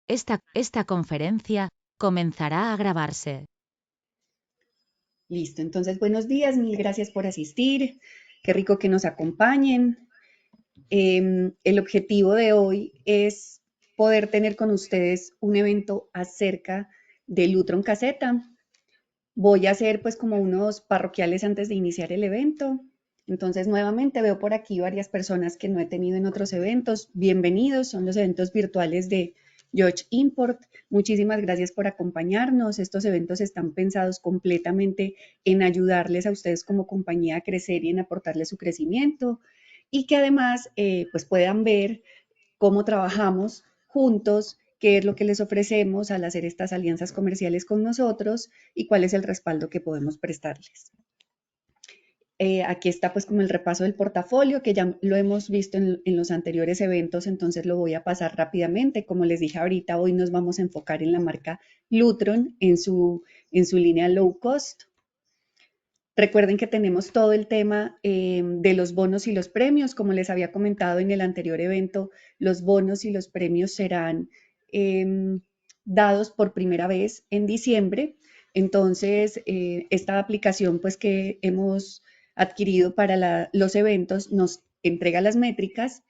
Esta conferencia comenzará a grabarse. Listo, entonces buenos días, mil gracias por asistir, qué rico que nos acompañen. El objetivo de hoy es poder tener con ustedes un evento acerca de Lutron Caseta. Voy a hacer pues como unos parroquiales antes de iniciar el evento. Entonces nuevamente veo por aquí varias personas que no he tenido en otros eventos. Bienvenidos, son los eventos virtuales de George Import. Muchísimas gracias por acompañarnos. Estos eventos están pensados completamente en ayudarles a ustedes como compañía a crecer y en aportarles su crecimiento y que además pues puedan ver cómo trabajamos juntos, qué es lo que les ofrecemos al hacer estas alianzas comerciales con nosotros y cuál es el respaldo que podemos prestarles. Aquí está pues como el repaso del portafolio que ya lo hemos visto en los anteriores eventos, entonces lo voy a pasar rápidamente. Como les dije ahorita, hoy nos vamos a enfocar en la marca Lutron, en su línea low cost. Recuerden que tenemos todo el tema de los bonos y los premios. Como les había comentado en el anterior evento, los bonos y los premios serán dados por primera vez en diciembre. Entonces, esta aplicación pues que hemos adquirido para los eventos nos entrega las métricas.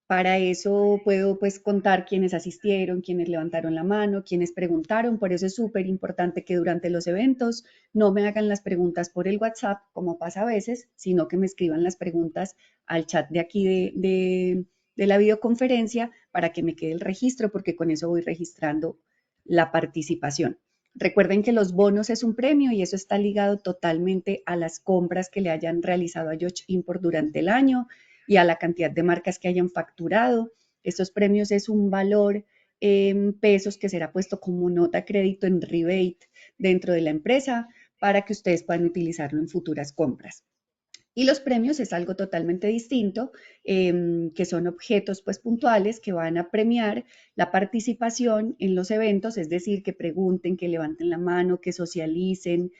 Para eso puedo pues contar quiénes asistieron, quiénes levantaron la mano, quiénes preguntaron. Por eso es súper importante que durante los eventos no me hagan las preguntas por el WhatsApp, como pasa a veces, sino que me escriban las preguntas al chat de aquí de la videoconferencia para que me quede el registro, porque con eso voy registrando la participación. Recuerden que los bonos es un premio y eso está ligado totalmente a las compras que le hayan realizado a George Import durante el año y a la cantidad de marcas que hayan facturado. Estos premios es un valor en pesos que será puesto como nota crédito en rebate dentro de la empresa para que ustedes puedan utilizarlo en futuras compras. Y los premios es algo totalmente distinto, que son objetos pues puntuales que van a premiar la participación en los eventos, es decir, que pregunten, que levanten la mano, que socialicen,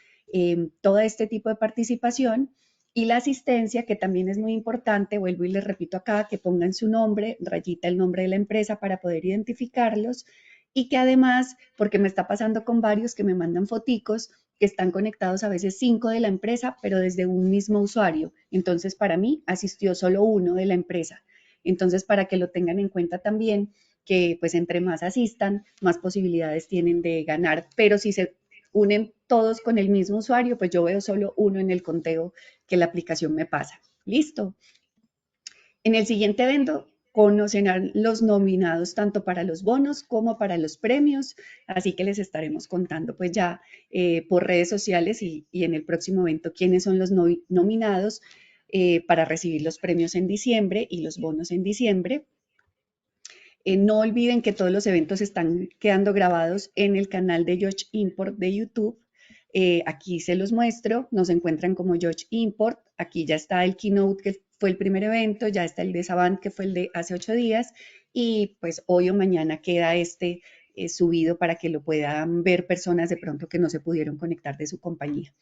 todo este tipo de participación. Y la asistencia, que también es muy importante, vuelvo y les repito acá, que pongan su nombre, rayita el nombre de la empresa para poder identificarlos y que además, porque me está pasando con varios que me mandan foticos, que están conectados a veces 5 de la empresa, pero desde un mismo usuario. Entonces, para mí asistió solo uno de la empresa. Entonces, para que lo tengan en cuenta también, que pues entre más asistan, más posibilidades tienen de ganar. Pero si se unen todos con el mismo usuario, pues yo veo solo uno en el conteo que la aplicación me pasa. Listo. En el siguiente evento conocerán los nominados tanto para los bonos como para los premios, así que les estaremos contando pues ya por redes sociales y en el próximo evento quiénes son los nominados para recibir los premios en diciembre y los bonos en diciembre. No olviden que todos los eventos están quedando grabados en el canal de George Import de YouTube. Aquí se los muestro, nos encuentran como George Import. Aquí ya está el keynote que fue el primer evento, ya está el de Savant que fue el de hace 8 días y pues hoy o mañana queda este subido para que lo puedan ver personas de pronto que no se pudieron conectar de su compañía.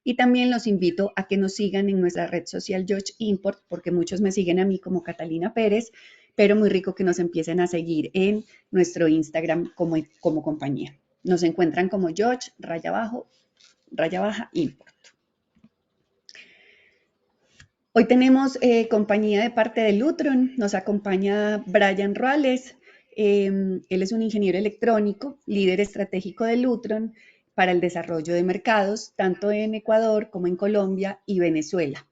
Y también los invito a que nos sigan en nuestra red social George Import, porque muchos me siguen a mí como Catalina Pérez, pero muy rico que nos empiecen a seguir en nuestro Instagram como compañía. Nos encuentran como George, raya abajo, raya baja, Import. Hoy tenemos compañía de parte de Lutron, nos acompaña Brian Ruales, él es un ingeniero electrónico, líder estratégico de Lutron para el desarrollo de mercados, tanto en Ecuador como en Colombia y Venezuela.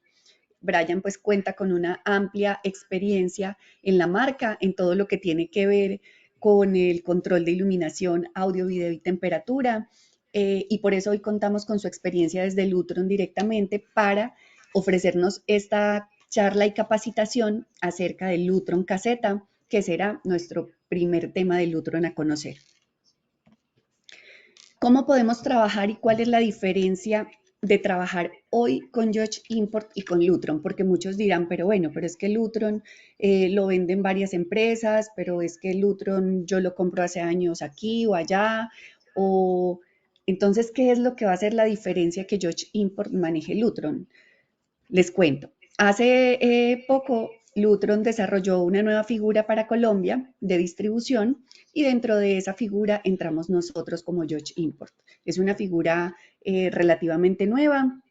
Brian pues cuenta con una amplia experiencia en la marca, en todo lo que tiene que ver con el control de iluminación, audio, video y temperatura. Y por eso hoy contamos con su experiencia desde Lutron directamente para ofrecernos esta charla y capacitación acerca de Lutron Caseta, que será nuestro primer tema de Lutron a conocer. ¿Cómo podemos trabajar y cuál es la diferencia de trabajar hoy con George Import y con Lutron? Porque muchos dirán, pero bueno, pero es que Lutron lo venden varias empresas, pero es que Lutron yo lo compro hace años aquí o allá, o entonces, ¿qué es lo que va a hacer la diferencia que George Import maneje Lutron? Les cuento. Hace poco Lutron desarrolló una nueva figura para Colombia de distribución y dentro de esa figura entramos nosotros como George Import. Es una figura relativamente nueva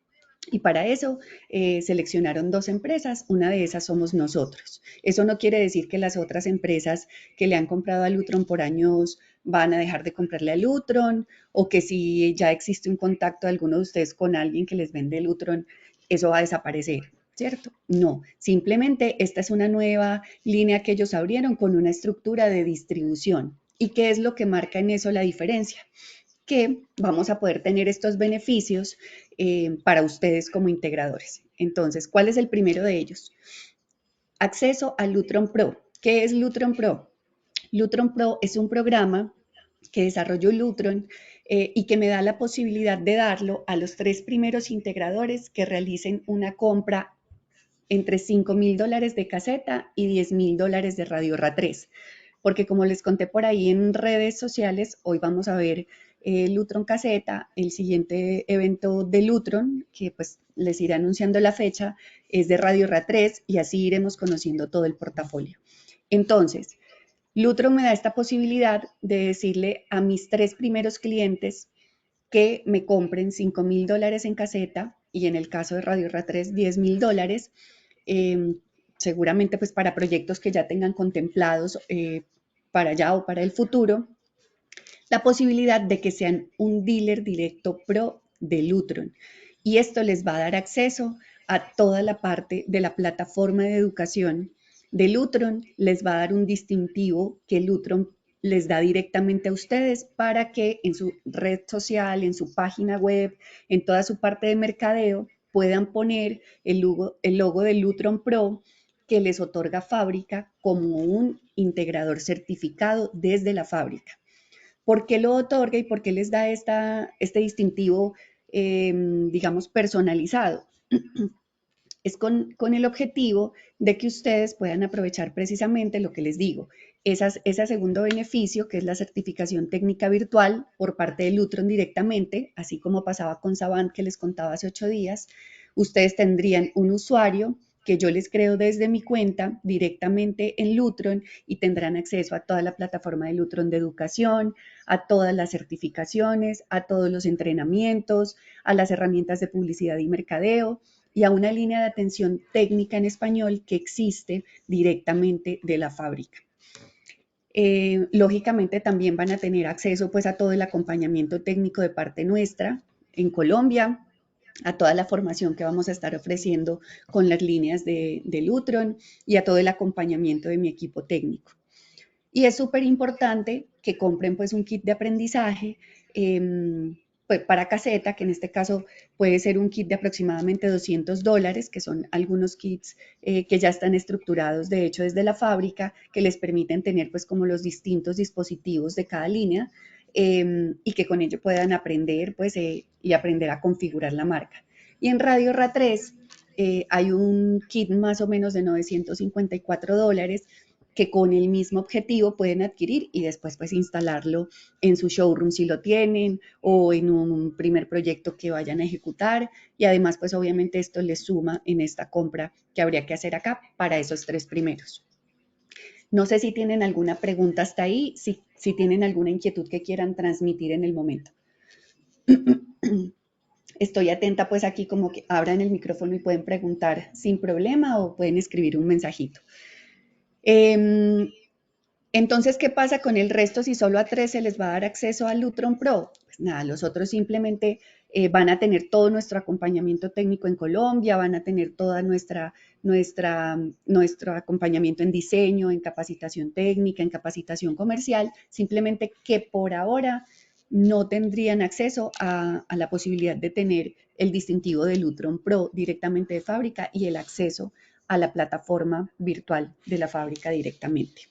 y para eso seleccionaron dos empresas, una de esas somos nosotros. Eso no quiere decir que las otras empresas que le han comprado a Lutron por años van a dejar de comprarle a Lutron o que si ya existe un contacto de alguno de ustedes con alguien que les vende Lutron, eso va a desaparecer. ¿Cierto? No, simplemente esta es una nueva línea que ellos abrieron con una estructura de distribución. ¿Y qué es lo que marca en eso la diferencia? Que vamos a poder tener estos beneficios para ustedes como integradores. Entonces, ¿cuál es el primero de ellos? Acceso a Lutron Pro. ¿Qué es Lutron Pro? Lutron Pro es un programa que desarrolló Lutron y que me da la posibilidad de darlo a los 3 primeros integradores que realicen una compra entre $5,000 de caseta y $10,000 de Radio RA3. Porque como les conté por ahí en redes sociales, hoy vamos a ver Lutron Caseta, el siguiente evento de Lutron, que pues les iré anunciando la fecha, es de Radio RA3 y así iremos conociendo todo el portafolio. Entonces, Lutron me da esta posibilidad de decirle a mis 3 primeros clientes que me compren $5,000 en caseta y en el caso de Radio RA3, $10,000, seguramente pues para proyectos que ya tengan contemplados para allá o para el futuro, la posibilidad de que sean un dealer directo pro de Lutron. Y esto les va a dar acceso a toda la parte de la plataforma de educación de Lutron, les va a dar un distintivo que Lutron les da directamente a ustedes para que en su red social, en su página web, en toda su parte de mercadeo, puedan poner el logo de Lutron Pro que les otorga fábrica como un integrador certificado desde la fábrica. ¿Por qué lo otorga y por qué les da este distintivo, digamos, personalizado? Es con el objetivo de que ustedes puedan aprovechar precisamente lo que les digo, ese segundo beneficio que es la certificación técnica virtual por parte de Lutron directamente, así como pasaba con Savant que les contaba hace 8 días, ustedes tendrían un usuario que yo les creo desde mi cuenta directamente en Lutron y tendrán acceso a toda la plataforma de Lutron de educación, a todas las certificaciones, a todos los entrenamientos, a las herramientas de publicidad y mercadeo y a una línea de atención técnica en español que existe directamente de la fábrica. Lógicamente también van a tener acceso pues a todo el acompañamiento técnico de parte nuestra en Colombia, a toda la formación que vamos a estar ofreciendo con las líneas de Lutron y a todo el acompañamiento de mi equipo técnico. Y es súper importante que compren pues un kit de aprendizaje pues, para caseta, que en este caso puede ser un kit de aproximadamente $200, que son algunos kits que ya están estructurados de hecho desde la fábrica, que les permiten tener pues como los distintos dispositivos de cada línea y que con ello puedan aprender pues y aprender a configurar la marca. Y en Radio RA3 hay un kit más o menos de $954 que con el mismo objetivo pueden adquirir y después pues instalarlo en su showroom si lo tienen o en un primer proyecto que vayan a ejecutar y además pues obviamente esto les suma en esta compra que habría que hacer acá para esos 3 primeros. No sé si tienen alguna pregunta hasta ahí, si tienen alguna inquietud que quieran transmitir en el momento. Estoy atenta pues aquí como que abran el micrófono y pueden preguntar sin problema o pueden escribir un mensajito. Entonces, ¿qué pasa con el resto si solo a 3 se les va a dar acceso al Lutron Pro? Pues nada, los otros simplemente van a tener todo nuestro acompañamiento técnico en Colombia, van a tener toda nuestro acompañamiento en diseño, en capacitación técnica, en capacitación comercial, simplemente que por ahora no tendrían acceso a la posibilidad de tener el distintivo de Lutron Pro directamente de fábrica y el acceso a la plataforma virtual de la fábrica directamente.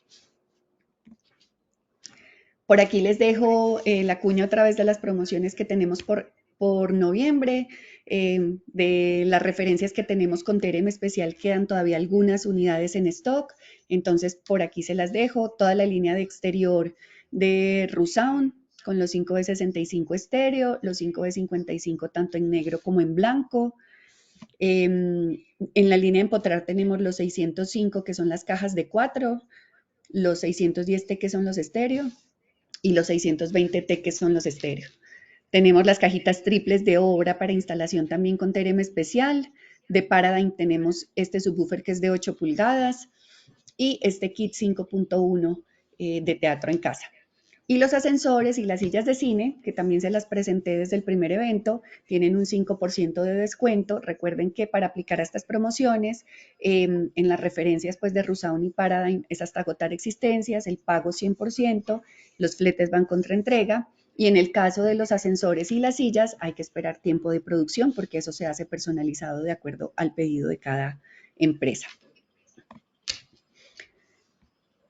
Por aquí les dejo la cuña otra vez de las promociones que tenemos por noviembre, de las referencias que tenemos con Terem Especial, quedan todavía algunas unidades en stock, entonces por aquí se las dejo, toda la línea de exterior de RuSound con los 5B65 estéreo, los 5B55 tanto en negro como en blanco, En la línea de empotrar tenemos los 605, que son las cajas de 4, los 610T, que son los estéreo, y los 620T, que son los estéreo. Tenemos las cajitas triples de obra para instalación también con TRM especial. De Paradigm tenemos este subwoofer que es de 8 pulgadas y este kit 5.1 de teatro en casa. Y los ascensores y las sillas de cine, que también se las presenté desde el primer evento, tienen un 5% de descuento. Recuerden que para aplicar a estas promociones, en las referencias pues, de Roussaun y Paradigm es hasta agotar existencias, el pago 100%, los fletes van contra entrega. Y en el caso de los ascensores y las sillas, hay que esperar tiempo de producción porque eso se hace personalizado de acuerdo al pedido de cada empresa.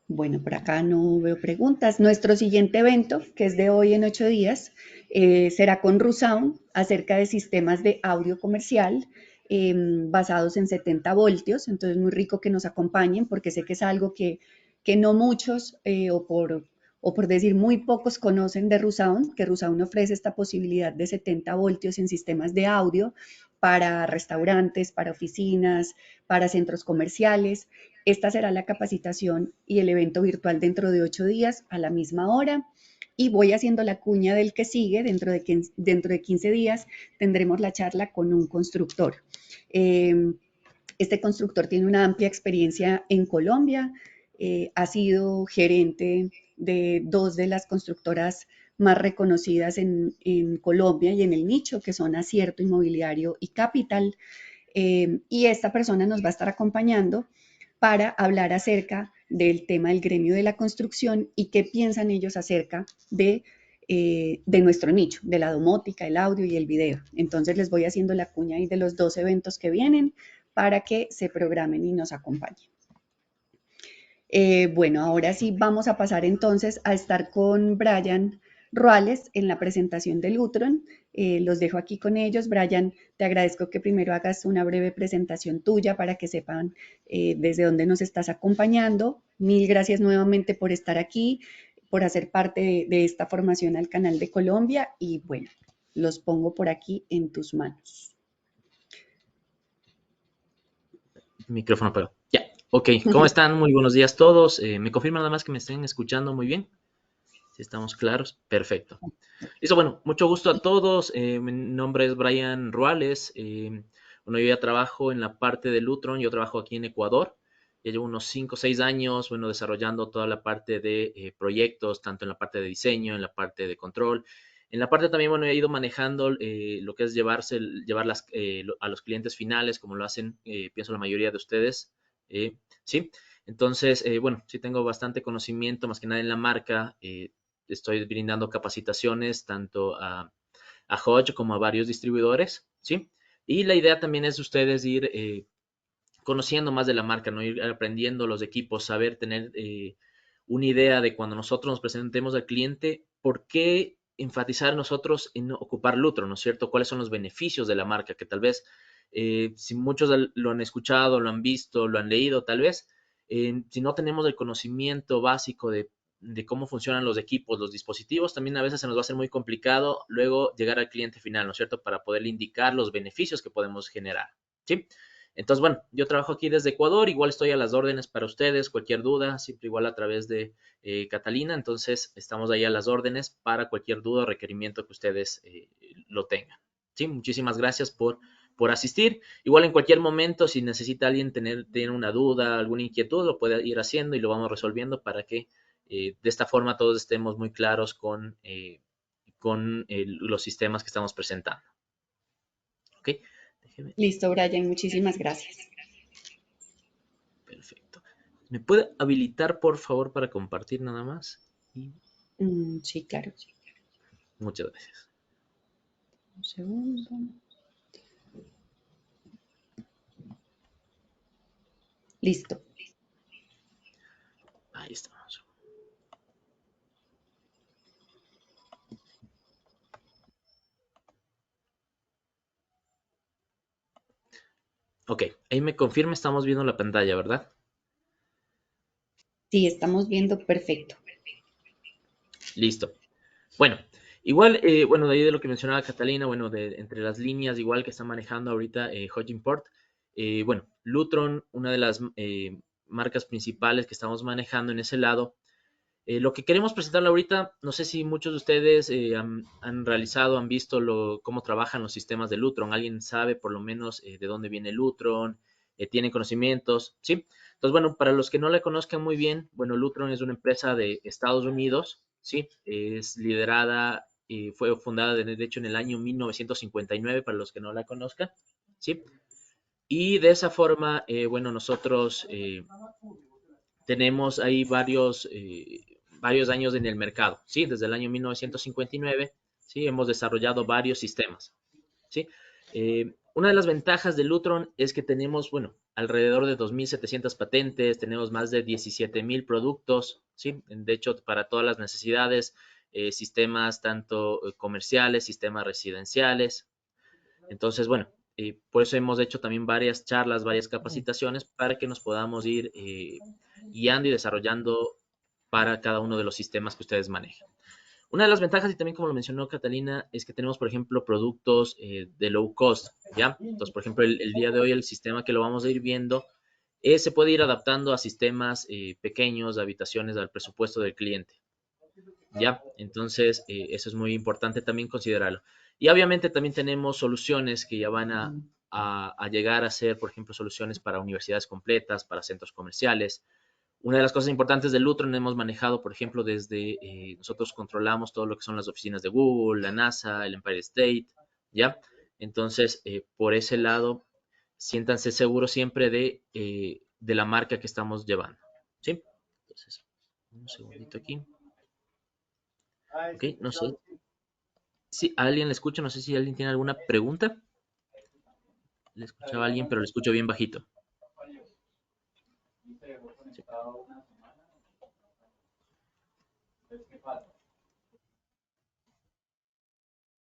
Bueno, por acá no veo preguntas. Nuestro siguiente evento, que es de hoy en 8 días, será con Roussaun acerca de sistemas de audio comercial basados en 70 voltios. Entonces, muy rico que nos acompañen porque sé que es algo que no muchos o por decir muy pocos conocen de Roussaun, que Roussaun ofrece esta posibilidad de 70 voltios en sistemas de audio para restaurantes, para oficinas, para centros comerciales. Esta será la capacitación y el evento virtual dentro de 8 días a la misma hora. Y voy haciendo la cuña del que sigue. Dentro de 15 días tendremos la charla con un constructor. Este constructor tiene una amplia experiencia en Colombia. Ha sido gerente de dos de las constructoras más reconocidas en Colombia y en el nicho, que son Acierto Inmobiliario y Capital. Y esta persona nos va a estar acompañando para hablar acerca del tema del gremio de la construcción y qué piensan ellos acerca de nuestro nicho, de la domótica, el audio y el video. Entonces les voy haciendo la cuña ahí de los dos eventos que vienen para que se programen y nos acompañen. Bueno, ahora sí vamos a pasar entonces a estar con Brian Ruales en la presentación del Lutron. Los dejo aquí con ellos. Brian, te agradezco que primero hagas una breve presentación tuya para que sepan desde dónde nos estás acompañando. Mil gracias nuevamente por estar aquí, por hacer parte de esta formación al Canal de Colombia y bueno, los pongo por aquí en tus manos. Micrófono apagado. Ya, ok. ¿Cómo están? Muy buenos días todos. ¿Me confirman nada más que me estén escuchando muy bien? Si estamos claros. Perfecto. Listo, bueno, mucho gusto a todos. Mi nombre es Brian Ruales. Bueno, yo ya trabajo en la parte de Lutron. Yo trabajo aquí en Ecuador. Ya llevo unos 5 o 6 años, bueno, desarrollando toda la parte de proyectos, tanto en la parte de diseño, en la parte de control. En la parte también, bueno, he ido manejando lo que es llevarlas a los clientes finales, como lo hacen, pienso, la mayoría de ustedes. ¿Sí? Entonces, bueno, sí tengo bastante conocimiento, más que nada en la marca. Estoy brindando capacitaciones tanto a Hodge como a varios distribuidores, ¿sí? Y la idea también es ustedes ir conociendo más de la marca, ¿no? Ir aprendiendo los equipos, saber tener una idea de cuando nosotros nos presentemos al cliente, por qué enfatizar nosotros en ocupar Lutron, ¿no es cierto? ¿Cuáles son los beneficios de la marca? Que tal vez, si muchos lo han escuchado, lo han visto, lo han leído, tal vez, si no tenemos el conocimiento básico de cómo funcionan los equipos, los dispositivos, también a veces se nos va a hacer muy complicado luego llegar al cliente final, ¿no es cierto? Para poderle indicar los beneficios que podemos generar, ¿sí? Entonces, bueno, yo trabajo aquí desde Ecuador, igual estoy a las órdenes para ustedes, cualquier duda, siempre igual a través de Catalina, entonces estamos ahí a las órdenes para cualquier duda o requerimiento que ustedes lo tengan. Sí, muchísimas gracias por asistir. Igual en cualquier momento, si necesita alguien tener una duda, alguna inquietud, lo puede ir haciendo y lo vamos resolviendo para que de esta forma todos estemos muy claros con los sistemas que estamos presentando. ¿Ok? Déjeme. Listo, Brian, muchísimas gracias. Perfecto. ¿Me puede habilitar, por favor, para compartir nada más? Sí, claro. Muchas gracias. Un segundo. Listo. Ahí estamos. Ok, ahí me confirma, estamos viendo la pantalla, ¿verdad? Sí, estamos viendo perfecto. Listo. Bueno, Igual, bueno, de ahí de lo que mencionaba Catalina, bueno, entre las líneas igual que está manejando ahorita Hogimport, bueno, Lutron, una de las marcas principales que estamos manejando en ese lado. Lo que queremos presentarle ahorita, no sé si muchos de ustedes han realizado, han visto cómo trabajan los sistemas de Lutron. ¿Alguien sabe por lo menos de dónde viene Lutron? ¿Tienen conocimientos? ¿Sí? Entonces, bueno, para los que no la conozcan muy bien, bueno, Lutron es una empresa de Estados Unidos, ¿sí? Es liderada y fue fundada, de hecho, en el año 1959, para los que no la conozcan, ¿sí? Y de esa forma, bueno, nosotros tenemos ahí varios años en el mercado, ¿sí? Desde el año 1959, ¿sí? Hemos desarrollado varios sistemas, ¿sí? Una de las ventajas de Lutron es que tenemos, bueno, alrededor de 2.700 patentes, tenemos más de 17.000 productos, ¿sí? De hecho, para todas las necesidades, sistemas tanto comerciales, sistemas residenciales. Entonces, bueno, por eso hemos hecho también varias charlas, varias capacitaciones para que nos podamos ir guiando y desarrollando para cada uno de los sistemas que ustedes manejan. Una de las ventajas, y también como lo mencionó Catalina, es que tenemos, por ejemplo, productos de low cost, ¿ya? Entonces, por ejemplo, el día de hoy el sistema que lo vamos a ir viendo se puede ir adaptando a sistemas pequeños, de habitaciones, al presupuesto del cliente, ¿ya? Entonces, eso es muy importante también considerarlo. Y obviamente también tenemos soluciones que ya van a llegar a ser, por ejemplo, soluciones para universidades completas, para centros comerciales. Una de las cosas importantes de Lutron hemos manejado, por ejemplo, desde nosotros controlamos todo lo que son las oficinas de Google, la NASA, el Empire State, ¿ya? Entonces, por ese lado, siéntanse seguros siempre de la marca que estamos llevando, ¿sí? Entonces, un segundito aquí. Ok, no sé si a alguien le escucha, no sé si alguien tiene alguna pregunta. Le escuchaba a alguien, pero le escucho bien bajito. Sí.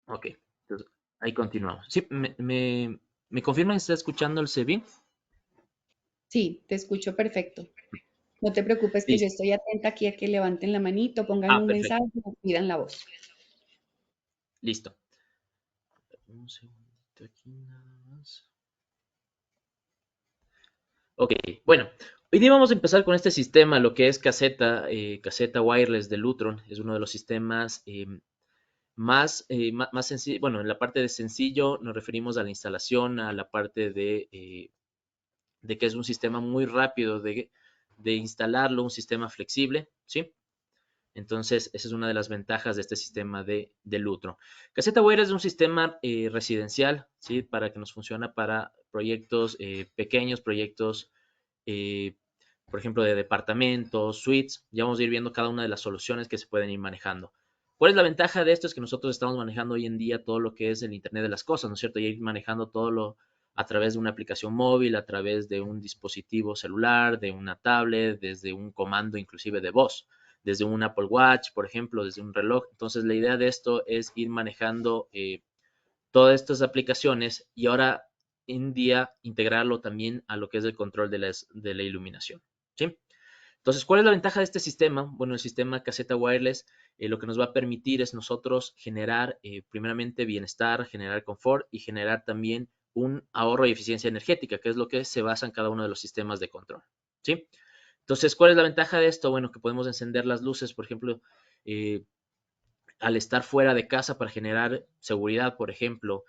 Ok, entonces ahí continuamos. Sí, me confirman que está escuchando el CB. Sí, te escucho perfecto. No te preocupes que yo Listo. estoy atenta aquí a que levanten la manito, pongan Ah, un perfecto. mensaje o pidan la voz. Listo. Un segundito aquí nada más. Ok, bueno, hoy día vamos a empezar con este sistema, lo que es caseta wireless de Lutron. Es uno de los sistemas más sencillo. Bueno, en la parte de sencillo nos referimos a la instalación, a la parte de que es un sistema muy rápido de instalarlo, un sistema flexible, ¿sí? Entonces, esa es una de las ventajas de este sistema de Lutron. CasetaWare es un sistema residencial, ¿sí? Para que nos funciona para proyectos pequeños, proyectos, eh, por ejemplo, de departamentos, suites. Ya vamos a ir viendo cada una de las soluciones que se pueden ir manejando. ¿Cuál es la ventaja de esto? Es que nosotros estamos manejando hoy en día todo lo que es el Internet de las cosas, ¿no es cierto? Y ir manejando todo lo a través de una aplicación móvil, a través de un dispositivo celular, de una tablet, desde un comando inclusive de voz, desde un Apple Watch, por ejemplo, desde un reloj. Entonces, la idea de esto es ir manejando todas estas aplicaciones y ahora en día integrarlo también a lo que es el control de la iluminación, ¿sí? Entonces, ¿cuál es la ventaja de este sistema? Bueno, el sistema caseta wireless lo que nos va a permitir es nosotros generar primeramente bienestar, generar confort y generar también un ahorro y eficiencia energética, que es lo que se basa en cada uno de los sistemas de control, ¿sí? Entonces, ¿cuál es la ventaja de esto? Bueno, que podemos encender las luces, por ejemplo, eh, al estar fuera de casa para generar seguridad, por ejemplo,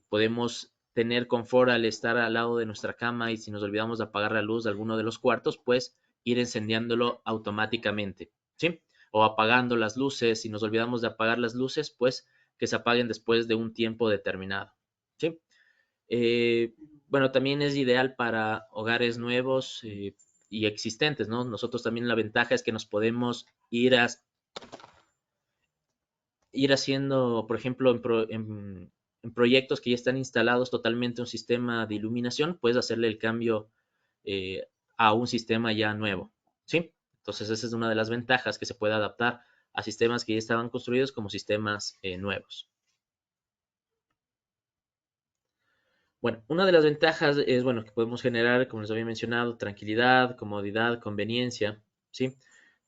podemos tener confort al estar al lado de nuestra cama y si nos olvidamos de apagar la luz de alguno de los cuartos, pues ir encendiéndolo automáticamente, ¿sí? O apagando las luces, si nos olvidamos de apagar las luces, pues que se apaguen después de un tiempo determinado, ¿sí? Eh, bueno, también es ideal para hogares nuevos y existentes, ¿no? Nosotros también la ventaja es que nos podemos ir haciendo, por ejemplo, en proyectos que ya están instalados totalmente un sistema de iluminación, puedes hacerle el cambio eh, a un sistema ya nuevo, ¿sí? Entonces, esa es una de las ventajas que se puede adaptar a sistemas que ya estaban construidos como sistemas nuevos. Bueno, una de las ventajas es, bueno, que podemos generar, como les había mencionado, tranquilidad, comodidad, conveniencia, ¿sí?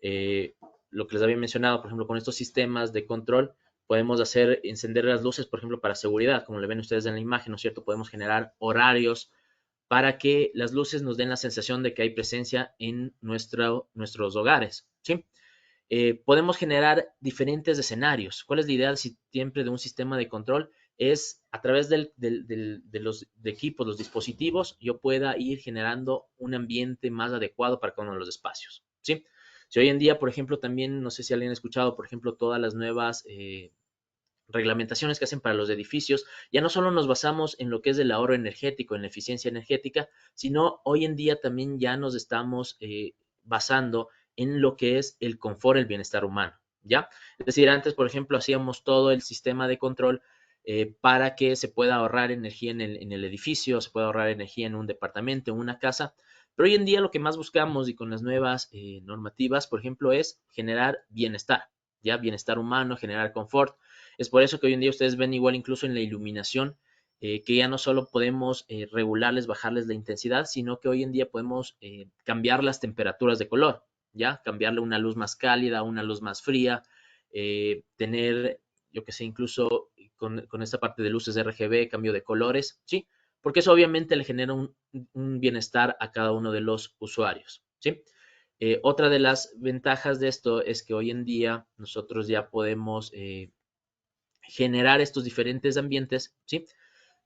Eh, lo que les había mencionado, por ejemplo, con estos sistemas de control, Podemos encender las luces, por ejemplo, para seguridad, como le ven ustedes en la imagen, ¿no es cierto? Podemos generar horarios para que las luces nos den la sensación de que hay presencia en nuestros hogares, ¿sí? Podemos generar diferentes escenarios. ¿Cuál es la idea siempre de un sistema de control? Es a través de los equipos, los dispositivos, yo pueda ir generando un ambiente más adecuado para cada uno de los espacios, ¿sí? Si hoy en día, por ejemplo, también, no sé si alguien ha escuchado, por ejemplo, todas las nuevas reglamentaciones que hacen para los edificios, ya no solo nos basamos en lo que es el ahorro energético, en la eficiencia energética, sino hoy en día también ya nos estamos basando en lo que es el confort, el bienestar humano, ¿ya? Es decir, antes, por ejemplo, hacíamos todo el sistema de control para que se pueda ahorrar energía en el edificio, se pueda ahorrar energía en un departamento, en una casa, pero hoy en día lo que más buscamos y con las nuevas normativas, por ejemplo, es generar bienestar, ¿ya? Bienestar humano, generar confort. Es por eso que hoy en día ustedes ven igual incluso en la iluminación, que ya no solo podemos regularles, bajarles la intensidad, sino que hoy en día podemos cambiar las temperaturas de color, ¿ya? Cambiarle una luz más cálida, una luz más fría, tener, yo que sé, incluso con esta parte de luces RGB, cambio de colores, ¿sí? Porque eso obviamente le genera un bienestar a cada uno de los usuarios, ¿sí? Otra de las ventajas de esto es que hoy en día nosotros ya podemos generar estos diferentes ambientes, ¿sí?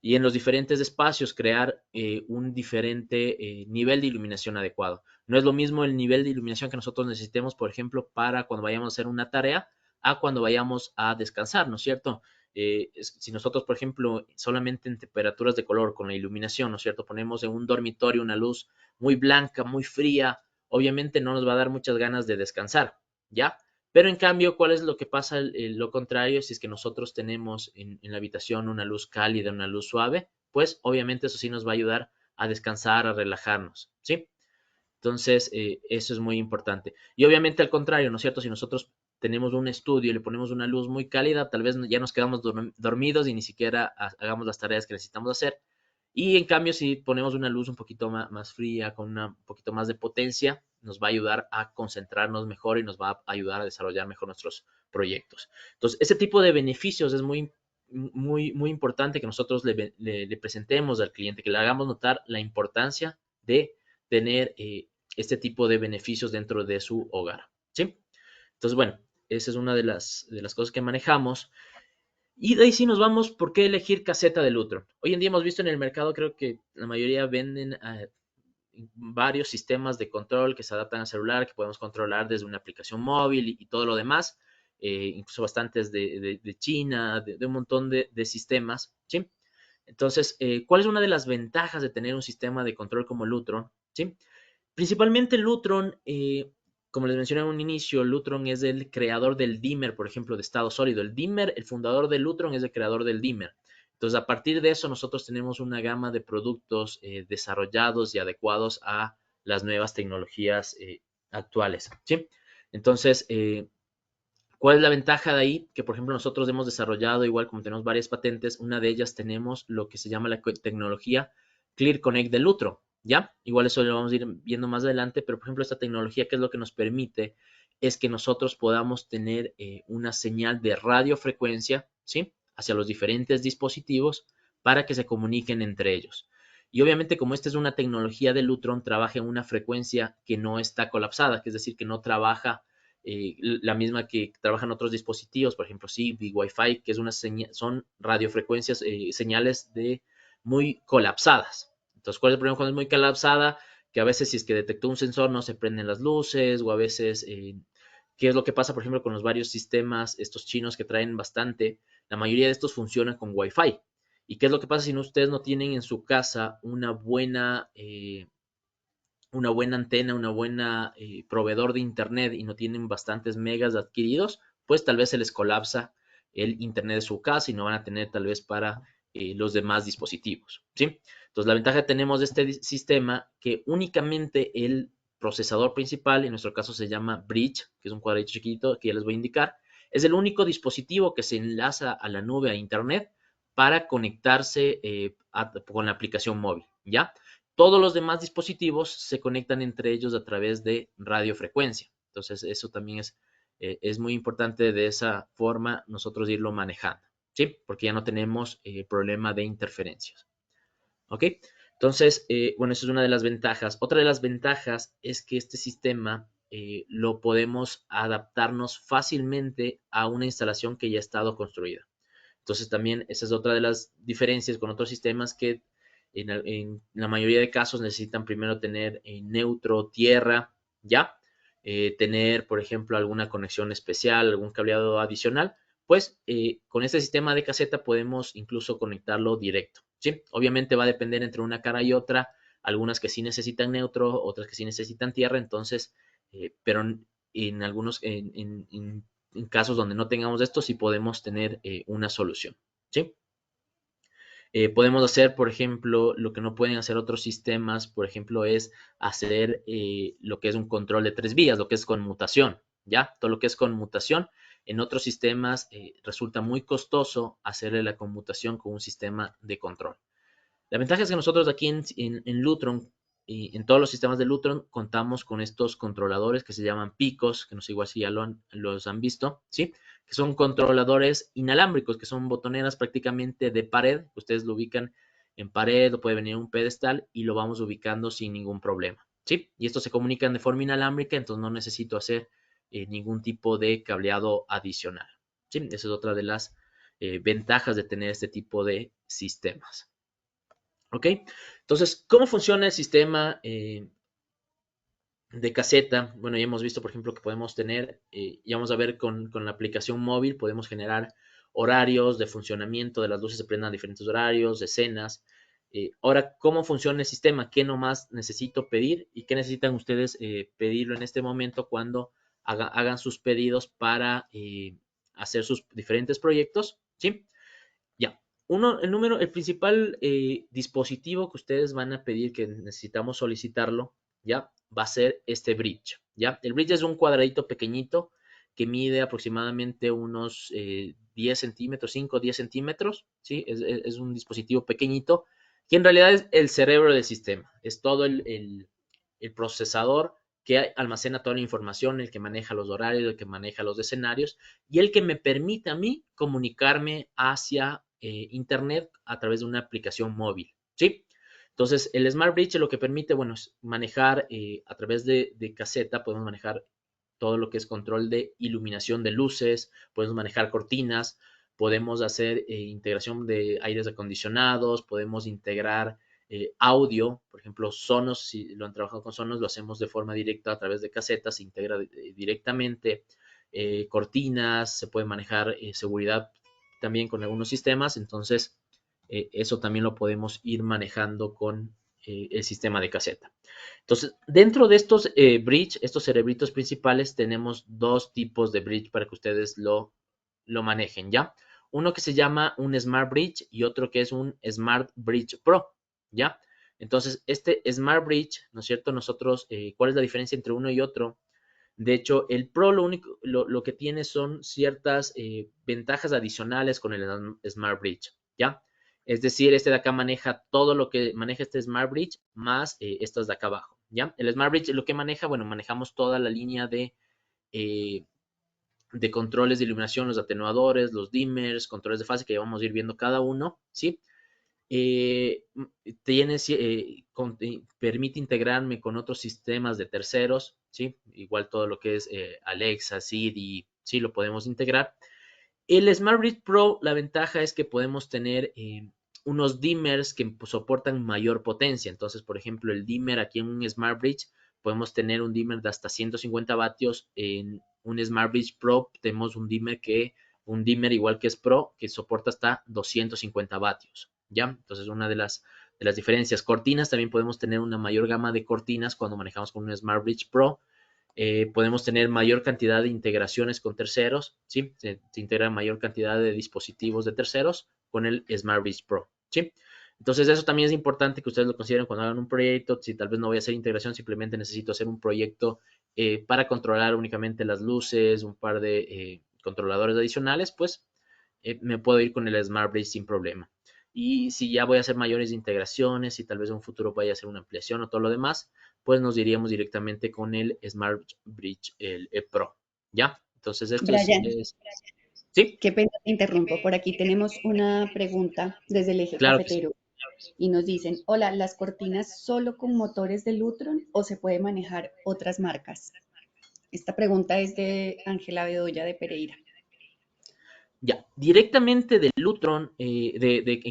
Y en los diferentes espacios crear un diferente nivel de iluminación adecuado. No es lo mismo el nivel de iluminación que nosotros necesitemos, por ejemplo, para cuando vayamos a hacer una tarea, a cuando vayamos a descansar, ¿no es cierto? Si nosotros, por ejemplo, solamente en temperaturas de color con la iluminación, ¿no es cierto? Ponemos en un dormitorio una luz muy blanca, muy fría, obviamente no nos va a dar muchas ganas de descansar, ¿ya? Pero en cambio, ¿cuál es lo que pasa? Lo contrario, si es que nosotros tenemos en la habitación una luz cálida, una luz suave, pues obviamente eso sí nos va a ayudar a descansar, a relajarnos, ¿sí? Entonces, eso es muy importante. Y obviamente al contrario, ¿no es cierto? Si nosotros tenemos un estudio y le ponemos una luz muy cálida, tal vez ya nos quedamos dormidos y ni siquiera hagamos las tareas que necesitamos hacer. Y en cambio, si ponemos una luz un poquito más fría, con un poquito más de potencia, nos va a ayudar a concentrarnos mejor y nos va a ayudar a desarrollar mejor nuestros proyectos. Entonces, ese tipo de beneficios es muy importante que nosotros le presentemos al cliente, que le hagamos notar la importancia de tener este tipo de beneficios dentro de su hogar, ¿sí? Entonces, bueno, esa es una de las cosas que manejamos. Y de ahí sí nos vamos, ¿por qué elegir caseta de Lutron? Hoy en día hemos visto en el mercado, creo que la mayoría venden varios sistemas de control que se adaptan al celular, que podemos controlar desde una aplicación móvil y todo lo demás, incluso bastantes de China, de un montón de sistemas, ¿sí? Entonces, ¿cuál es una de las ventajas de tener un sistema de control como Lutron? ¿Sí? Principalmente Lutron, como les mencioné en un inicio, Lutron es el creador del dimmer, por ejemplo, de estado sólido. El dimmer, el fundador de Lutron es el creador del dimmer. Entonces, a partir de eso, nosotros tenemos una gama de productos desarrollados y adecuados a las nuevas tecnologías actuales, ¿sí? Entonces, ¿cuál es la ventaja de ahí? Que, por ejemplo, nosotros hemos desarrollado, igual como tenemos varias patentes, una de ellas tenemos lo que se llama la tecnología Clear Connect de Lutron, ¿ya? Igual eso lo vamos a ir viendo más adelante, pero, por ejemplo, esta tecnología, ¿qué es lo que nos permite? Es que nosotros podamos tener una señal de radiofrecuencia, ¿sí? Hacia los diferentes dispositivos para que se comuniquen entre ellos. Y obviamente, como esta es una tecnología de Lutron, trabaja en una frecuencia que no está colapsada, que es decir, que no trabaja la misma que trabajan otros dispositivos, por ejemplo, Zigbee, Wi-Fi, que es son radiofrecuencias, señales de muy colapsadas. Entonces, ¿cuál es el problema cuando es muy colapsada? Que a veces si es que detectó un sensor no se prenden las luces o a veces, ¿qué es lo que pasa, por ejemplo, con los varios sistemas, estos chinos que traen bastante? La mayoría de estos funcionan con Wi-Fi. ¿Y qué es lo que pasa si ustedes no tienen en su casa una buena antena, una buena proveedor de internet y no tienen bastantes megas adquiridos, pues tal vez se les colapsa el internet de su casa y no van a tener tal vez para los demás dispositivos, ¿sí? Entonces la ventaja que tenemos de este sistema que únicamente el procesador principal, en nuestro caso se llama Bridge, que es un cuadrito chiquito que ya les voy a indicar, es el único dispositivo que se enlaza a la nube, a internet, para conectarse con la aplicación móvil, ¿ya? Todos los demás dispositivos se conectan entre ellos a través de radiofrecuencia. Entonces, eso también es Es muy importante de esa forma nosotros irlo manejando, ¿sí? Porque ya no tenemos problema de interferencias. ¿Ok? Entonces, bueno, esa es una de las ventajas. Otra de las ventajas es que este sistema lo podemos adaptarnos fácilmente a una instalación que ya ha estado construida. Entonces, también esa es otra de las diferencias con otros sistemas que en la mayoría de casos necesitan primero tener neutro, tierra, ¿ya? Tener, por ejemplo, alguna conexión especial, algún cableado adicional. Pues con este sistema de caseta podemos incluso conectarlo directo, ¿sí? Obviamente va a depender entre una cara y otra, algunas que sí necesitan neutro, otras que sí necesitan tierra, entonces, pero en algunos, en casos donde no tengamos esto, sí podemos tener una solución, ¿sí? Podemos hacer, por ejemplo, lo que no pueden hacer otros sistemas, por ejemplo, es hacer lo que es un control de 3 vías, lo que es conmutación, ¿ya? Todo lo que es conmutación, en otros sistemas resulta muy costoso hacerle la conmutación con un sistema de control. La ventaja es que nosotros aquí en Lutron y en todos los sistemas de Lutron contamos con estos controladores que se llaman picos, que no sé igual si ya los han visto, ¿sí? Que son controladores inalámbricos, que son botoneras prácticamente de pared, ustedes lo ubican en pared o puede venir en un pedestal y lo vamos ubicando sin ningún problema, ¿sí? Y estos se comunican de forma inalámbrica, entonces no necesito hacer ningún tipo de cableado adicional, ¿sí? Esa es otra de las ventajas de tener este tipo de sistemas. ¿Ok? Entonces, ¿cómo funciona el sistema de caseta? Bueno, ya hemos visto, por ejemplo, que podemos tener, ya vamos a ver con la aplicación móvil, podemos generar horarios de funcionamiento de las luces se prendan a diferentes horarios, escenas. Ahora, ¿cómo funciona el sistema? ¿Qué nomás necesito pedir? ¿Y qué necesitan ustedes pedirlo en este momento cuando hagan sus pedidos para hacer sus diferentes proyectos? ¿Sí? Ya. El principal dispositivo que ustedes van a pedir que necesitamos solicitarlo, ya, va a ser este bridge, ya. El bridge es un cuadradito pequeñito que mide aproximadamente unos 10 centímetros, 5 o 10 centímetros, ¿sí? Es un dispositivo pequeñito que en realidad es el cerebro del sistema. Es todo el procesador que almacena toda la información, el que maneja los horarios, el que maneja los escenarios y el que me permite a mí comunicarme hacia Internet a través de una aplicación móvil, ¿sí? Entonces, el Smart Bridge lo que permite, bueno, es manejar a través de caseta, podemos manejar todo lo que es control de iluminación de luces, podemos manejar cortinas, podemos hacer integración de aires acondicionados, podemos integrar audio, por ejemplo, Sonos, si lo han trabajado con Sonos, lo hacemos de forma directa a través de casetas, se integra directamente, cortinas, se puede manejar seguridad también con algunos sistemas, entonces eso también lo podemos ir manejando con el sistema de caseta. Entonces, dentro de estos bridge, estos cerebritos principales, tenemos dos tipos de bridge para que ustedes lo manejen, ¿ya? Uno que se llama un Smart Bridge y otro que es un Smart Bridge Pro, ¿ya? Entonces, este Smart Bridge, ¿no es cierto? Nosotros, ¿cuál es la diferencia entre uno y otro? De hecho, el Pro lo que tiene son ciertas ventajas adicionales con el Smart Bridge, ¿ya? Es decir, este de acá maneja todo lo que maneja este Smart Bridge más estas de acá abajo, ¿ya? El Smart Bridge lo que maneja, bueno, manejamos toda la línea eh, de controles de iluminación, los atenuadores, los dimmers, controles de fase que ya vamos a ir viendo cada uno, ¿sí? Permite integrarme con otros sistemas de terceros, ¿sí? Igual todo lo que es Alexa, Siri, sí, lo podemos integrar. El Smart Bridge Pro, la ventaja es que podemos tener unos dimmers que soportan mayor potencia. Entonces, por ejemplo, el dimmer aquí en un Smart Bridge, podemos tener un dimmer de hasta 150 vatios. En un Smart Bridge Pro tenemos un dimmer igual que es Pro, que soporta hasta 250 vatios. ¿Ya? Entonces, una de las diferencias. Cortinas, también podemos tener una mayor gama de cortinas cuando manejamos con un Smart Bridge Pro. Podemos tener mayor cantidad de integraciones con terceros, ¿sí? Se integra mayor cantidad de dispositivos de terceros con el Smart Bridge Pro, ¿sí? Entonces eso también es importante que ustedes lo consideren cuando hagan un proyecto. Si tal vez no voy a hacer integración, simplemente necesito hacer un proyecto para controlar únicamente las luces, un par de controladores adicionales, pues me puedo ir con el Smart Bridge sin problema. Y si ya voy a hacer mayores integraciones y tal vez en un futuro vaya a hacer una ampliación o todo lo demás, pues nos iríamos directamente con el Smart Bridge, el Pro, ¿ya? Entonces esto Brian, ¿sí? qué pena te interrumpo. Por aquí tenemos una pregunta desde el eje Claro que sí. cafetero y nos dicen, hola, ¿las cortinas solo con motores de Lutron o se puede manejar otras marcas? Esta pregunta es de Ángela Bedoya de Pereira. Ya, directamente del Lutron,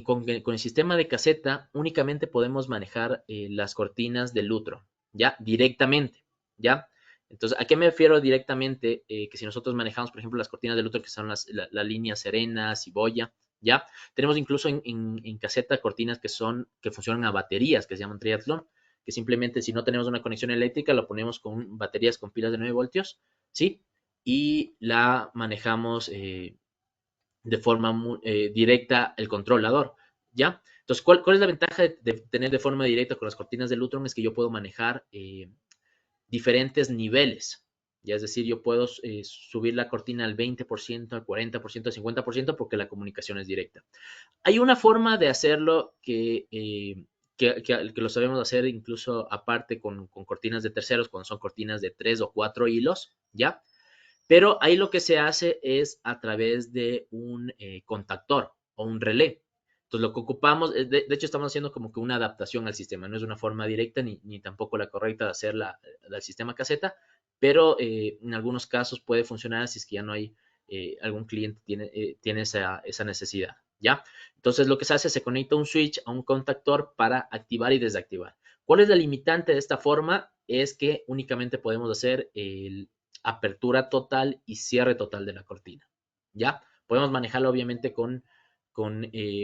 con el sistema de caseta, únicamente podemos manejar las cortinas del Lutron, ¿ya? Directamente, ¿ya? Entonces, ¿a qué me refiero directamente? Que si nosotros manejamos, por ejemplo, las cortinas del Lutron, que son la línea Serena, Ciboya, ¿ya? Tenemos incluso en caseta cortinas que funcionan a baterías, que se llaman triatlón, que simplemente si no tenemos una conexión eléctrica, lo ponemos con baterías con pilas de 9 voltios, ¿sí? Y la manejamos de forma directa el controlador, ¿ya? Entonces, ¿cuál es la ventaja de tener de forma directa con las cortinas de Lutron? Es que yo puedo manejar diferentes niveles, ya es decir, yo puedo subir la cortina al 20%, al 40%, al 50% porque la comunicación es directa. Hay una forma de hacerlo que lo sabemos hacer incluso aparte con cortinas de terceros, cuando son cortinas de 3 o 4 hilos, ¿ya? Pero ahí lo que se hace es a través de un contactor o un relé. Entonces lo que ocupamos, de hecho estamos haciendo como que una adaptación al sistema, no es una forma directa ni tampoco la correcta de hacer del sistema caseta, pero en algunos casos puede funcionar si es que ya no hay, algún cliente tiene esa necesidad, ¿ya? Entonces lo que se hace es se conecta un switch a un contactor para activar y desactivar. ¿Cuál es la limitante de esta forma? Es que únicamente podemos hacer apertura total y cierre total de la cortina. ¿Ya? Podemos manejarlo obviamente con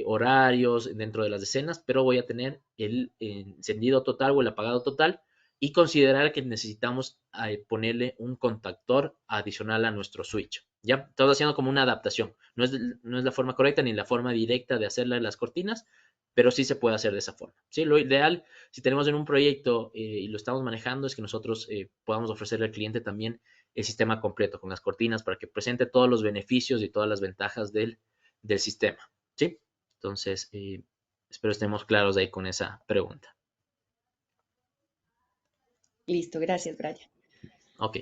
horarios dentro de las escenas, pero voy a tener el encendido total o el apagado total y considerar que necesitamos ponerle un contactor adicional a nuestro switch. ¿Ya? Estamos haciendo como una adaptación. No es la forma correcta ni la forma directa de hacerla en las cortinas, pero sí se puede hacer de esa forma. ¿Sí? Lo ideal, si tenemos en un proyecto y lo estamos manejando, es que nosotros podamos ofrecerle al cliente también el sistema completo con las cortinas para que presente todos los beneficios y todas las ventajas del sistema. ¿Sí? Entonces, espero estemos claros ahí con esa pregunta. Listo, gracias, Brian. Ok.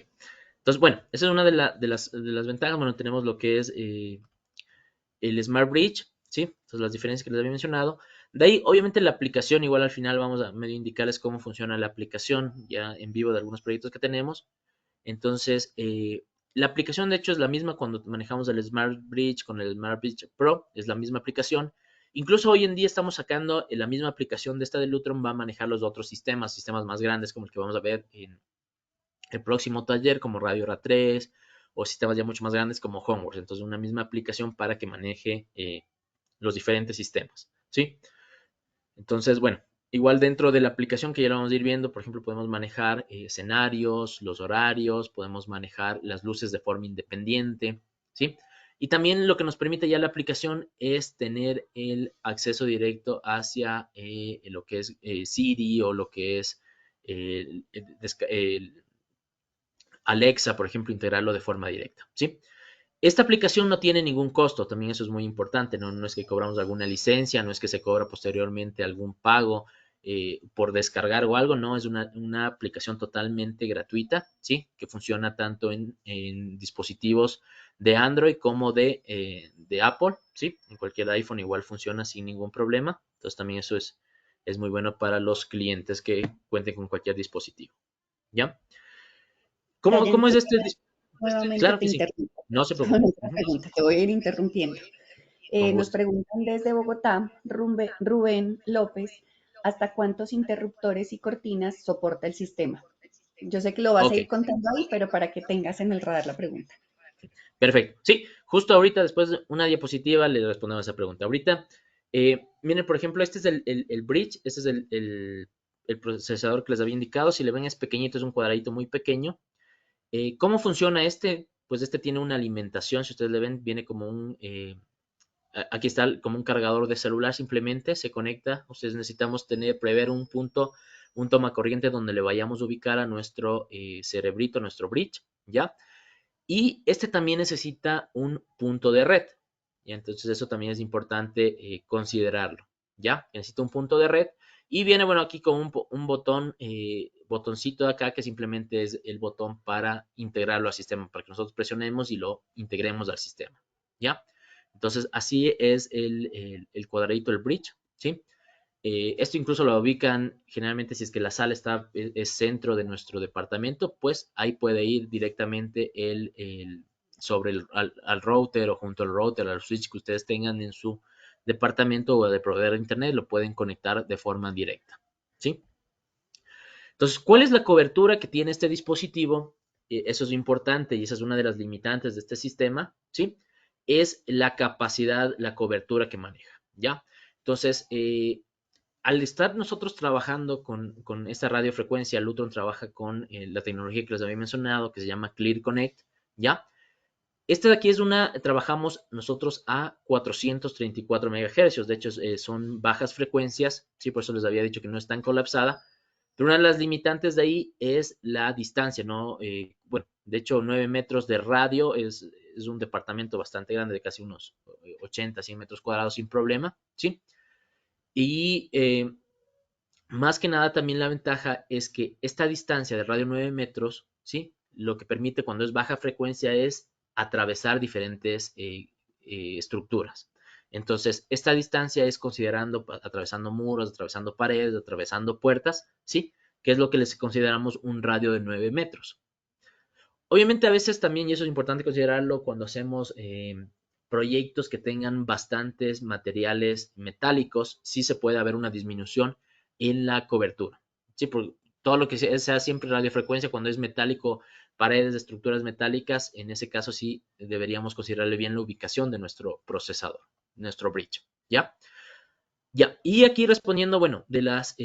Entonces, bueno, esa es una de las ventajas. Bueno, tenemos lo que es el Smart Bridge, ¿sí? Entonces, las diferencias que les había mencionado. De ahí, obviamente, la aplicación, igual al final vamos a medio indicarles cómo funciona la aplicación ya en vivo de algunos proyectos que tenemos. Entonces, la aplicación de hecho es la misma cuando manejamos el Smart Bridge con el Smart Bridge Pro, es la misma aplicación. Incluso hoy en día estamos sacando la misma aplicación de esta de Lutron, va a manejar los otros sistemas más grandes como el que vamos a ver en el próximo taller, como Radio RA3, o sistemas ya mucho más grandes como Homeworks. Entonces, una misma aplicación para que maneje los diferentes sistemas, ¿sí? Entonces, bueno, igual dentro de la aplicación que ya lo vamos a ir viendo, por ejemplo, podemos manejar escenarios, los horarios, podemos manejar las luces de forma independiente, ¿sí? Y también lo que nos permite ya la aplicación es tener el acceso directo hacia lo que es Siri o lo que es el Alexa, por ejemplo, integrarlo de forma directa, ¿sí? Esta aplicación no tiene ningún costo, también eso es muy importante, no es que cobramos alguna licencia, no es que se cobra posteriormente algún pago por descargar o algo, no, es una aplicación totalmente gratuita, ¿sí? Que funciona tanto en dispositivos de Android como de Apple, ¿sí? En cualquier iPhone igual funciona sin ningún problema, entonces también eso es muy bueno para los clientes que cuenten con cualquier dispositivo, ¿ya? Brian, ¿Cómo es este? nuevamente Claro te que sí, interrumpo no se con preocupe. otra pregunta, te voy a ir interrumpiendo. Con Nos gusto. preguntan desde Bogotá, Rubén López, ¿hasta cuántos interruptores y cortinas soporta el sistema? Yo sé que lo vas a Ok, ir contando ahí, pero para que tengas en el radar la pregunta. perfecto. Sí, justo ahorita, después de una diapositiva, le respondemos a esa pregunta. Ahorita, miren, por ejemplo, este es el bridge, este es el procesador que les había indicado. Si le ven, es pequeñito, es un cuadradito muy pequeño. ¿Cómo funciona este? Pues este tiene una alimentación, si ustedes le ven, viene como aquí está como un cargador de celular simplemente, se conecta. Ustedes necesitamos prever un toma corriente donde le vayamos a ubicar a nuestro cerebrito, nuestro bridge, ¿ya? Y este también necesita un punto de red. ¿Ya? Entonces eso también es importante considerarlo. ¿Ya? Necesita un punto de red. Y viene, bueno, aquí con un botón botoncito de acá que simplemente es el botón para integrarlo al sistema, para que nosotros presionemos y lo integremos al sistema, ¿ya? Entonces, así es el cuadradito, el bridge, ¿sí? Esto incluso lo ubican generalmente si es que la sala es centro de nuestro departamento, pues ahí puede ir directamente sobre al router o junto al router, al switch que ustedes tengan en su departamento o de proveedor de internet, lo pueden conectar de forma directa, ¿sí? Entonces, ¿cuál es la cobertura que tiene este dispositivo? Eso es importante y esa es una de las limitantes de este sistema, ¿sí? Es la capacidad, la cobertura que maneja, ¿ya? Entonces, al estar nosotros trabajando con esta radiofrecuencia, Lutron trabaja con la tecnología que les había mencionado, que se llama Clear Connect, ¿ya? Esta de aquí trabajamos nosotros a 434 MHz, de hecho son bajas frecuencias, sí, por eso les había dicho que no es tan colapsada, pero una de las limitantes de ahí es la distancia, ¿no? Bueno, de hecho 9 metros de radio es un departamento bastante grande, de casi unos 80, 100 metros cuadrados sin problema, ¿sí? Y más que nada también la ventaja es que esta distancia de radio 9 metros, ¿sí? Lo que permite cuando es baja frecuencia es atravesar diferentes estructuras. Entonces, esta distancia es considerando atravesando muros, atravesando paredes, atravesando puertas, ¿sí? Que es lo que les consideramos un radio de 9 metros. Obviamente a veces también, y eso es importante considerarlo, cuando hacemos proyectos que tengan bastantes materiales metálicos, sí se puede haber una disminución en la cobertura. Sí, por todo lo que sea siempre radiofrecuencia, cuando es metálico, paredes de estructuras metálicas, en ese caso sí deberíamos considerarle bien la ubicación de nuestro procesador, nuestro bridge, ¿ya? Ya, y aquí respondiendo, bueno, de las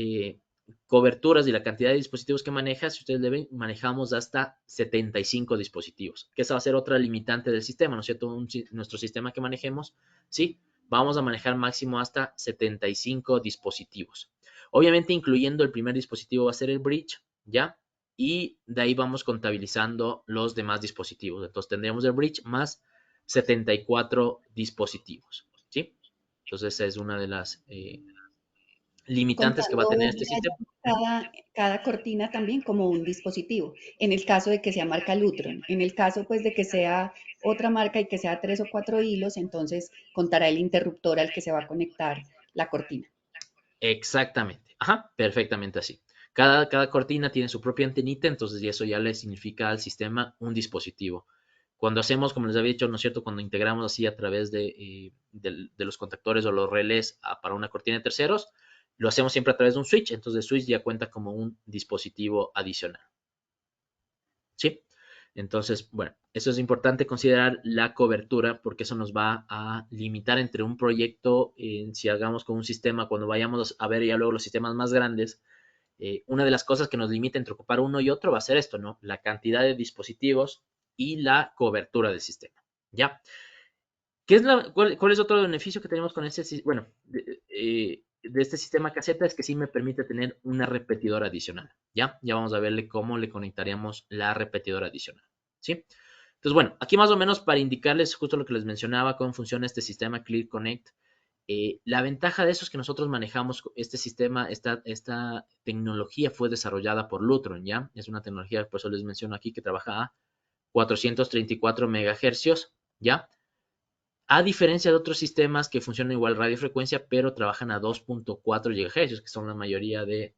coberturas y la cantidad de dispositivos que maneja, si ustedes le ven, manejamos hasta 75 dispositivos, que esa va a ser otra limitante del sistema, ¿no es cierto? Nuestro sistema que manejemos, ¿sí? Vamos a manejar máximo hasta 75 dispositivos. Obviamente, incluyendo el primer dispositivo va a ser el bridge, ¿ya? Y de ahí vamos contabilizando los demás dispositivos. Entonces, tendríamos el bridge más 74 dispositivos, ¿sí? Entonces, esa es una de las limitantes que va a Contando, tener este sistema. Brian, cada cortina también como un dispositivo, en el caso de que sea marca Lutron. En el caso pues de que sea otra marca y que sea 3 o 4 hilos, entonces contará el interruptor al que se va a conectar la cortina. Exactamente. Ajá, perfectamente así. Cada cortina tiene su propia antenita, entonces y eso ya le significa al sistema un dispositivo. Cuando hacemos, como les había dicho, ¿no es cierto? Cuando integramos así a través de los contactores o los relés para una cortina de terceros, lo hacemos siempre a través de un switch, entonces el switch ya cuenta como un dispositivo adicional. ¿Sí? Entonces, bueno, eso es importante considerar la cobertura porque eso nos va a limitar entre un proyecto, si hagamos con un sistema, cuando vayamos a ver ya luego los sistemas más grandes, una de las cosas que nos limita entre ocupar uno y otro va a ser esto, ¿no? La cantidad de dispositivos y la cobertura del sistema, ¿ya? ¿Cuál es otro beneficio que tenemos con este, bueno, de este sistema caseta? Es que sí me permite tener una repetidora adicional, ¿ya? Ya vamos a verle cómo le conectaríamos la repetidora adicional, ¿sí? Entonces, bueno, aquí más o menos para indicarles justo lo que les mencionaba, cómo funciona este sistema Clear Connect. La ventaja de eso es que nosotros manejamos este sistema, esta tecnología fue desarrollada por Lutron, ¿ya? Es una tecnología, por eso les menciono aquí, que trabaja a 434 MHz, ¿ya? A diferencia de otros sistemas que funcionan igual radiofrecuencia, pero trabajan a 2.4 GHz, que son la mayoría de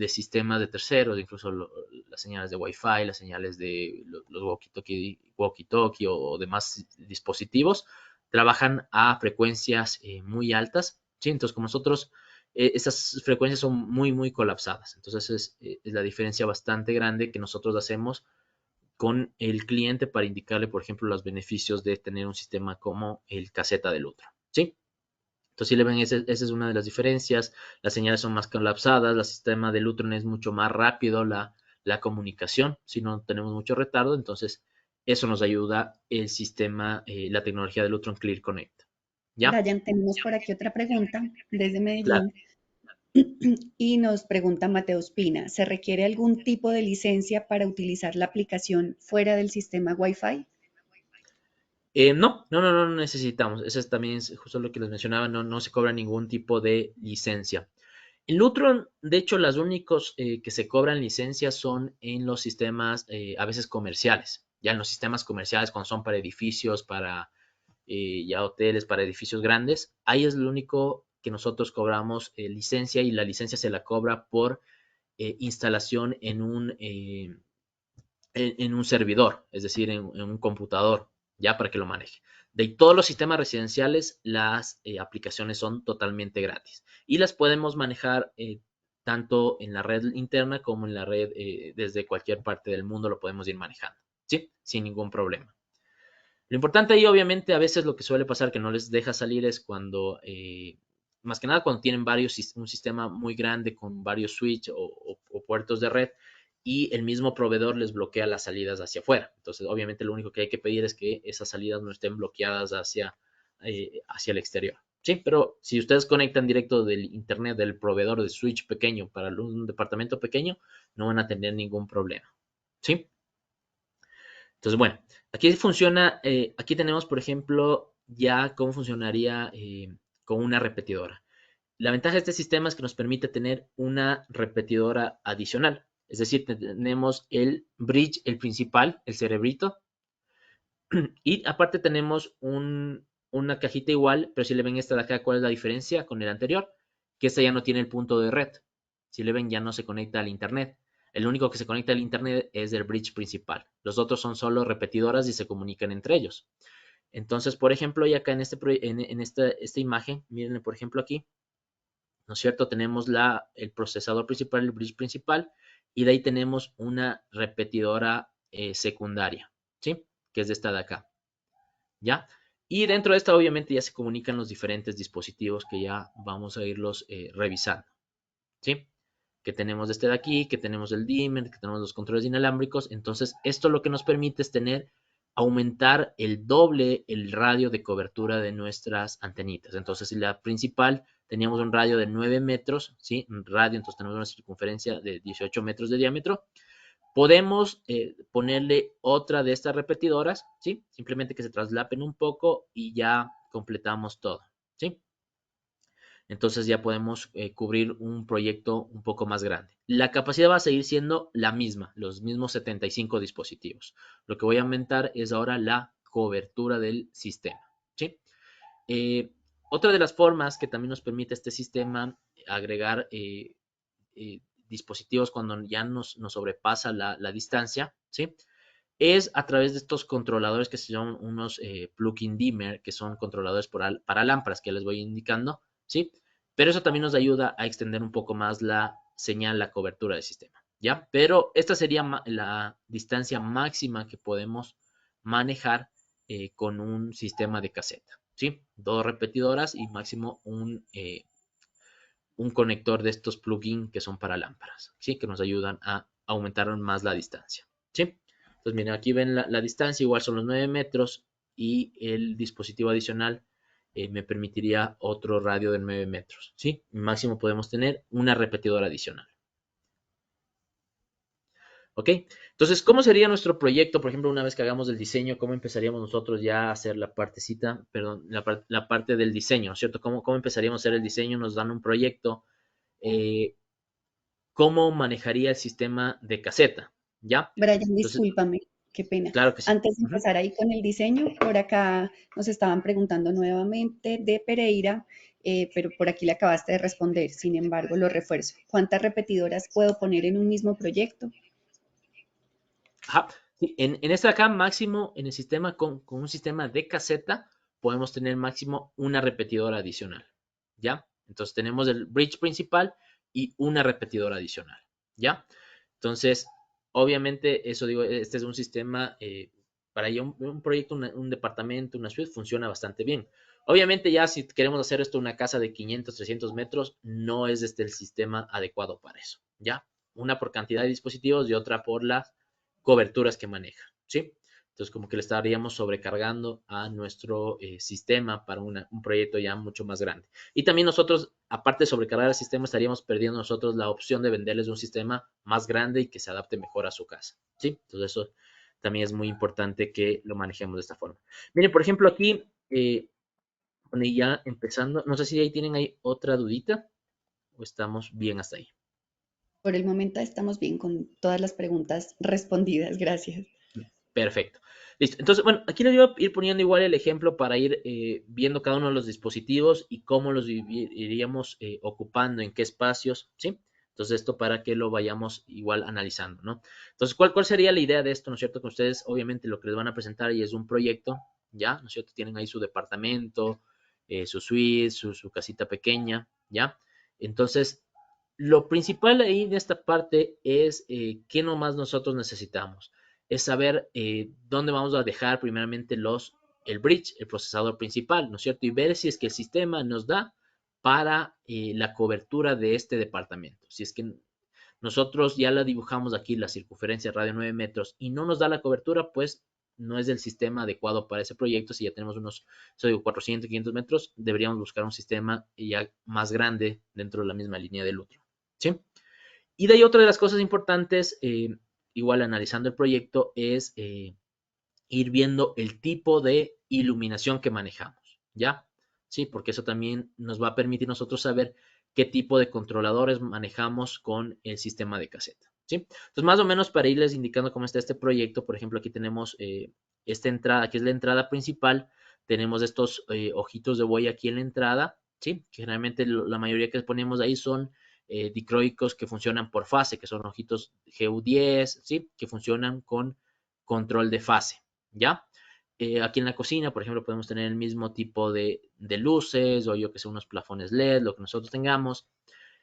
sistemas de terceros, incluso las señales de Wi-Fi, las señales de los walkie-talkie o demás dispositivos, trabajan a frecuencias muy altas. ¿Sí? Entonces, como nosotros, esas frecuencias son muy, muy colapsadas. Entonces, es la diferencia bastante grande que nosotros hacemos con el cliente para indicarle, por ejemplo, los beneficios de tener un sistema como el caseta del Lutron, ¿sí? Entonces, si le ven, esa es una de las diferencias. Las señales son más colapsadas, el sistema de Lutron es mucho más rápido la comunicación, si no tenemos mucho retardo, entonces eso nos ayuda el sistema, la tecnología de Lutron Clear Connect, ¿ya? Brian, tenemos por aquí otra pregunta desde Claro. Medellín y nos pregunta Mateo Espina, ¿se requiere algún tipo de licencia para utilizar la aplicación fuera del sistema Wi-Fi? No necesitamos. Eso también es justo lo que les mencionaba, no se cobra ningún tipo de licencia. En Lutron, de hecho, los únicos que se cobran licencias son en los sistemas a veces comerciales. Ya en los sistemas comerciales, cuando son para edificios, para ya hoteles, para edificios grandes, ahí es lo único que nosotros cobramos licencia, y la licencia se la cobra por instalación en un servidor, es decir, en un computador, ya para que lo maneje. De todos los sistemas residenciales, las aplicaciones son totalmente gratis y las podemos manejar tanto en la red interna como en la red desde cualquier parte del mundo lo podemos ir manejando, ¿sí? Sin ningún problema. Lo importante ahí, obviamente, a veces lo que suele pasar que no les deja salir es cuando, más que nada cuando tienen un sistema muy grande con varios switch o puertos de red, y el mismo proveedor les bloquea las salidas hacia afuera. Entonces, obviamente, lo único que hay que pedir es que esas salidas no estén bloqueadas hacia el exterior. Sí, pero si ustedes conectan directo del internet del proveedor de switch pequeño para un departamento pequeño, no van a tener ningún problema. ¿Sí? Entonces, bueno, aquí funciona, aquí tenemos, por ejemplo, ya cómo funcionaría con una repetidora. La ventaja de este sistema es que nos permite tener una repetidora adicional. Es decir, tenemos el bridge, el principal, el cerebrito, y aparte tenemos una cajita igual, pero si le ven esta de acá, ¿cuál es la diferencia con el anterior? Que esta ya no tiene el punto de red. Si le ven, ya no se conecta al internet. El único que se conecta al internet es el bridge principal. Los otros son solo repetidoras y se comunican entre ellos. Entonces, por ejemplo, y acá en esta imagen, miren, por ejemplo, aquí, ¿no es cierto? Tenemos el procesador principal, el bridge principal, y de ahí tenemos una repetidora secundaria, ¿sí? Que es de esta de acá, ¿ya? Y dentro de esta, obviamente, ya se comunican los diferentes dispositivos que ya vamos a irlos revisando, ¿sí? Que tenemos este de aquí, que tenemos el dimmer, que tenemos los controles inalámbricos. Entonces, esto lo que nos permite es aumentar el doble el radio de cobertura de nuestras antenitas. Entonces, si la principal teníamos un radio de 9 metros, ¿sí? Un radio, entonces tenemos una circunferencia de 18 metros de diámetro. Podemos ponerle otra de estas repetidoras, ¿sí? Simplemente que se traslapen un poco y ya completamos todo, ¿sí? Entonces ya podemos cubrir un proyecto un poco más grande. La capacidad va a seguir siendo la misma, los mismos 75 dispositivos. Lo que voy a aumentar es ahora la cobertura del sistema, ¿sí? Otra de las formas que también nos permite este sistema agregar dispositivos cuando ya nos sobrepasa la distancia, ¿sí? Es a través de estos controladores que son unos plug-in dimmer, que son controladores para lámparas que les voy indicando, ¿sí? Pero eso también nos ayuda a extender un poco más la señal, la cobertura del sistema, ¿ya? Pero esta sería la distancia máxima que podemos manejar con un sistema de caseta, ¿sí? 2 repetidoras y máximo un conector de estos plugins que son para lámparas, ¿sí? Que nos ayudan a aumentar más la distancia, ¿sí? Entonces, miren, aquí ven la distancia, igual son los 9 metros, y el dispositivo adicional me permitiría otro radio de 9 metros, ¿sí? Máximo podemos tener una repetidora adicional. ¿Ok? Entonces, ¿cómo sería nuestro proyecto? Por ejemplo, una vez que hagamos el diseño, ¿cómo empezaríamos nosotros ya a hacer la partecita, perdón, la parte del diseño, ¿cierto? ¿Cómo empezaríamos a hacer el diseño? Nos dan un proyecto. eh, ¿Cómo manejaría el sistema de caseta? ¿Ya? Brian, Entonces, discúlpame, qué pena. claro que sí. Antes de Ujú. empezar ahí con el diseño, por acá nos estaban preguntando nuevamente de Pereira, pero por aquí le acabaste de responder. Sin embargo, lo refuerzo. ¿Cuántas repetidoras puedo poner en un mismo proyecto? Ajá. Sí, en esta acá, máximo, en el sistema con un sistema de caseta, podemos tener máximo una repetidora adicional, ¿ya? Entonces tenemos el bridge principal y una repetidora adicional, ¿ya? Entonces, obviamente, eso digo, este es un sistema, para ya un proyecto, un departamento, una suite, funciona bastante bien. Obviamente, ya si queremos hacer esto una casa de 500, 300 metros, no es el sistema adecuado para eso, ¿ya? Una por cantidad de dispositivos y otra por las coberturas que maneja, ¿sí? Entonces, como que le estaríamos sobrecargando a nuestro sistema para un proyecto ya mucho más grande. Y también nosotros, aparte de sobrecargar el sistema, estaríamos perdiendo nosotros la opción de venderles un sistema más grande y que se adapte mejor a su casa, ¿sí? Entonces, eso también es muy importante que lo manejemos de esta forma. Miren, por ejemplo, aquí, ya empezando, no sé si ahí tienen ahí otra dudita. ¿O estamos bien hasta ahí? Por el momento estamos bien con todas las preguntas respondidas, gracias. Perfecto. Listo. Entonces, bueno, aquí les voy a ir poniendo igual el ejemplo para ir viendo cada uno de los dispositivos y cómo los iríamos ocupando, en qué espacios, ¿sí? Entonces, esto para que lo vayamos igual analizando, ¿no? Entonces, ¿cuál sería la idea de esto, ¿no es cierto? Que ustedes, obviamente, lo que les van a presentar y es un proyecto, ¿ya? ¿No es cierto? Tienen ahí su departamento, su suite, su casita pequeña, ¿ya? Entonces, lo principal ahí en esta parte es qué nomás nosotros necesitamos. Es saber dónde vamos a dejar primeramente el bridge, el procesador principal, ¿no es cierto? Y ver si es que el sistema nos da para la cobertura de este departamento. Si es que nosotros ya la dibujamos aquí, la circunferencia radio 9 metros, y no nos da la cobertura, pues no es el sistema adecuado para ese proyecto. Si ya tenemos unos 400, 500 metros, deberíamos buscar un sistema ya más grande dentro de la misma línea del otro. ¿Sí? Y de ahí otra de las cosas importantes, igual analizando el proyecto, es ir viendo el tipo de iluminación que manejamos, ¿ya? Sí, porque eso también nos va a permitir nosotros saber qué tipo de controladores manejamos con el sistema de caseta, ¿sí? Entonces, más o menos para irles indicando cómo está este proyecto, por ejemplo, aquí tenemos esta entrada, que es la entrada principal, tenemos estos ojitos de buey aquí en la entrada, ¿sí? Que generalmente la mayoría que ponemos ahí son dicroicos que funcionan por fase, que son ojitos GU10, ¿sí? Que funcionan con control de fase, ¿ya? Aquí en la cocina, por ejemplo, podemos tener el mismo tipo de luces o yo que sé, unos plafones LED, lo que nosotros tengamos.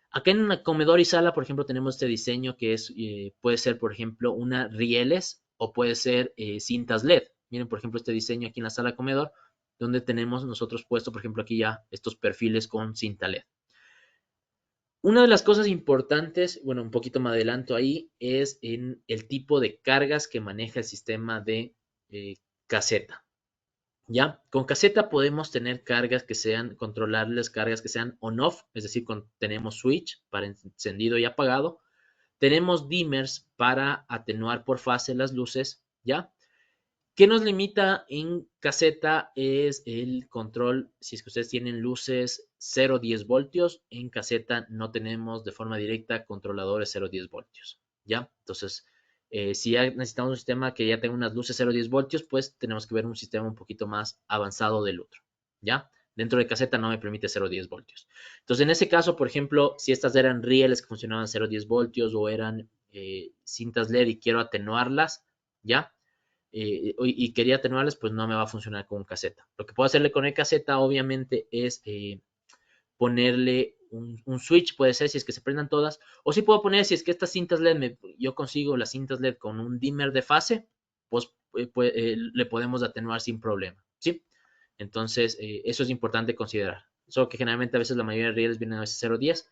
Acá en el comedor y sala, por ejemplo, tenemos este diseño que puede ser, por ejemplo, una rieles o puede ser cintas LED. Miren, por ejemplo, este diseño aquí en la sala comedor, donde tenemos nosotros puesto, por ejemplo, aquí ya estos perfiles con cinta LED. Una de las cosas importantes, bueno, un poquito más adelanto ahí, es en el tipo de cargas que maneja el sistema de caseta. ¿Ya? Con caseta podemos tener cargas que sean controlables, cargas que sean on-off, es decir, tenemos switch para encendido y apagado. Tenemos dimmers para atenuar por fase las luces, ¿ya? ¿Qué nos limita en caseta? Es el control, si es que ustedes tienen luces 0-10 voltios, en caseta no tenemos de forma directa controladores 0-10 voltios, ¿ya? Entonces, si ya necesitamos un sistema que ya tenga unas luces 0-10 voltios, pues tenemos que ver un sistema un poquito más avanzado del otro, ¿ya? Dentro de caseta no me permite 0-10 voltios. Entonces, en ese caso, por ejemplo, si estas eran rieles que funcionaban 0-10 voltios o eran cintas LED y quiero atenuarlas, ¿ya? Y quería atenuarles, pues no me va a funcionar con un caseta. Lo que puedo hacerle con el caseta, obviamente, es ponerle un switch, puede ser si es que se prendan todas, o si puedo poner, si es que estas cintas LED, yo consigo las cintas LED con un dimmer de fase, pues le podemos atenuar sin problema, ¿sí? Entonces, eso es importante considerar. Solo que generalmente a veces la mayoría de rieles vienen a veces 0.10,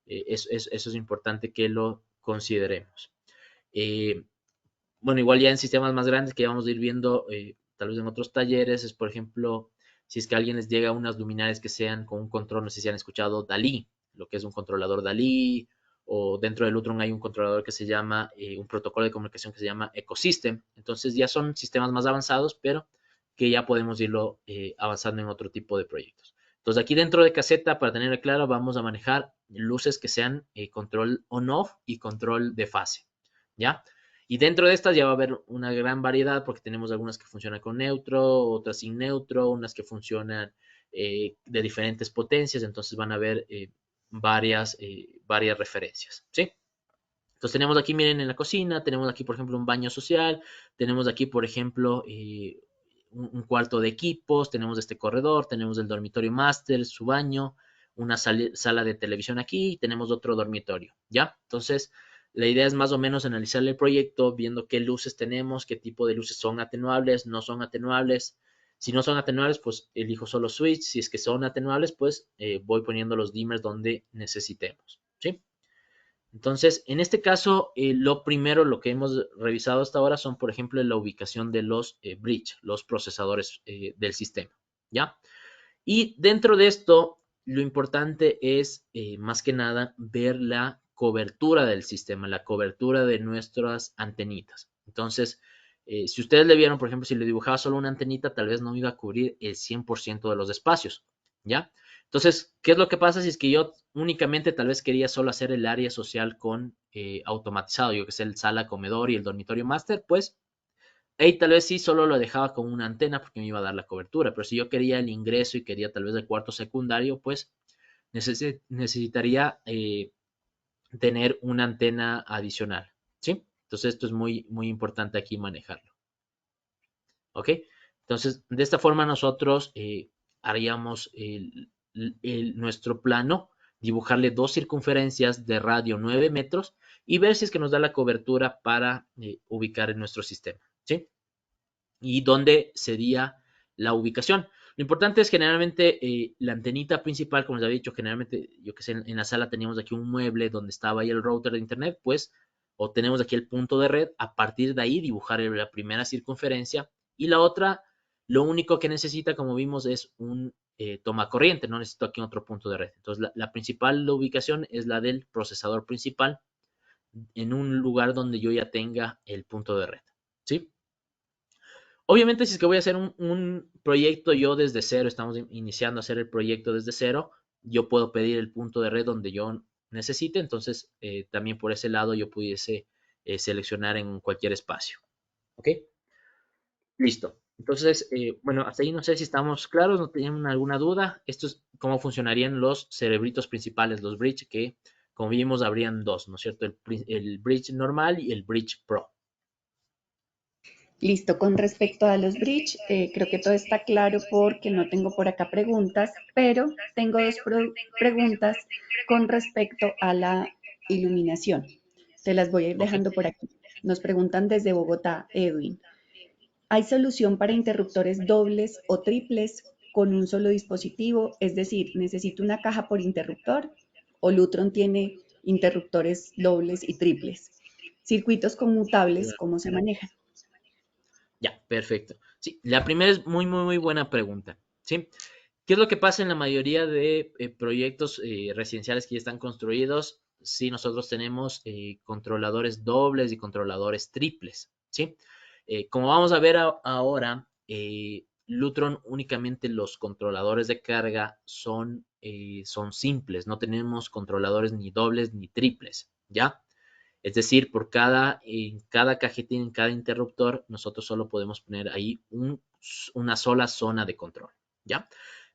eso es importante que lo consideremos. Bueno, igual ya en sistemas más grandes que vamos a ir viendo tal vez en otros talleres, es por ejemplo, si es que a alguien les llega unas luminarias que sean con un control, no sé si han escuchado Dalí, lo que es un controlador Dalí, o dentro del Lutron hay un controlador que se llama, un protocolo de comunicación que se llama Ecosystem. Entonces ya son sistemas más avanzados, pero que ya podemos irlo avanzando en otro tipo de proyectos. Entonces aquí dentro de caseta, para tenerlo claro, vamos a manejar luces que sean control on-off y control de fase, ¿ya? Y dentro de estas ya va a haber una gran variedad porque tenemos algunas que funcionan con neutro, otras sin neutro, unas que funcionan de diferentes potencias, entonces van a haber varias referencias, ¿sí? Entonces tenemos aquí, miren, en la cocina, tenemos aquí, por ejemplo, un baño social, tenemos aquí, por ejemplo, un cuarto de equipos, tenemos este corredor, tenemos el dormitorio máster, su baño, una sala de televisión aquí, y tenemos otro dormitorio, ¿ya? Entonces, la idea es más o menos analizar el proyecto, viendo qué luces tenemos, qué tipo de luces son atenuables, no son atenuables. Si no son atenuables, pues elijo solo switch. Si es que son atenuables, pues voy poniendo los dimmers donde necesitemos, ¿sí? Entonces, en este caso, lo primero, lo que hemos revisado hasta ahora son, por ejemplo, la ubicación de los bridge, los procesadores del sistema, ¿ya? Y dentro de esto, lo importante es, más que nada, ver la cobertura del sistema, la cobertura de nuestras antenitas. Entonces, si ustedes le vieron, por ejemplo, si le dibujaba solo una antenita, tal vez no iba a cubrir el 100% de los espacios, ¿ya? Entonces, ¿qué es lo que pasa si es que yo únicamente tal vez quería solo hacer el área social con automatizado, yo que sé, el sala, comedor y el dormitorio máster? Pues ahí tal vez sí solo lo dejaba con una antena porque me iba a dar la cobertura, pero si yo quería el ingreso y quería tal vez el cuarto secundario, pues necesitaría tener una antena adicional, ¿sí? Entonces esto es muy, muy importante aquí manejarlo, ¿ok? Entonces, de esta forma nosotros haríamos nuestro plano, dibujarle dos circunferencias de radio 9 metros y ver si es que nos da la cobertura para ubicar en nuestro sistema, ¿sí? Y dónde sería la ubicación. Lo importante es generalmente la antenita principal, como les había dicho, generalmente, yo que sé, en la sala teníamos aquí un mueble donde estaba ahí el router de internet, pues, o tenemos aquí el punto de red, a partir de ahí dibujar la primera circunferencia y la otra, lo único que necesita, como vimos, es un toma corriente, no necesito aquí otro punto de red. Entonces, la principal ubicación es la del procesador principal en un lugar donde yo ya tenga el punto de red, ¿sí? Obviamente, si es que voy a hacer un proyecto yo desde cero, estamos iniciando a hacer el proyecto desde cero, yo puedo pedir el punto de red donde yo necesite, entonces también por ese lado yo pudiese seleccionar en cualquier espacio. ¿Ok? Listo. Entonces, bueno, hasta ahí no sé si estamos claros, no tienen alguna duda. Esto es cómo funcionarían los cerebritos principales, los bridge, que como vimos habrían dos, ¿no es cierto? El bridge normal y el bridge pro. Listo, con respecto a los bridge, creo que todo está claro porque no tengo por acá preguntas, pero tengo dos preguntas con respecto a la iluminación. Se las voy a ir ¿Ok? dejando por aquí. Nos preguntan desde Bogotá, Edwin. ¿Hay solución para interruptores dobles o triples con un solo dispositivo? Es decir, ¿necesito una caja por interruptor? ¿O Lutron tiene interruptores dobles y triples? Circuitos conmutables, ¿cómo se manejan? Ya, perfecto. Sí, la primera es muy, muy, muy buena pregunta. ¿Sí? ¿Qué es lo que pasa en la mayoría de proyectos residenciales que ya están construidos? Sí, nosotros tenemos controladores dobles y controladores triples. ¿Sí? Como vamos a ver ahora, Lutron únicamente los controladores de carga son simples, no tenemos controladores ni dobles ni triples, ¿ya? Es decir, en cada cajetín, en cada interruptor, nosotros solo podemos poner ahí una sola zona de control, ¿ya?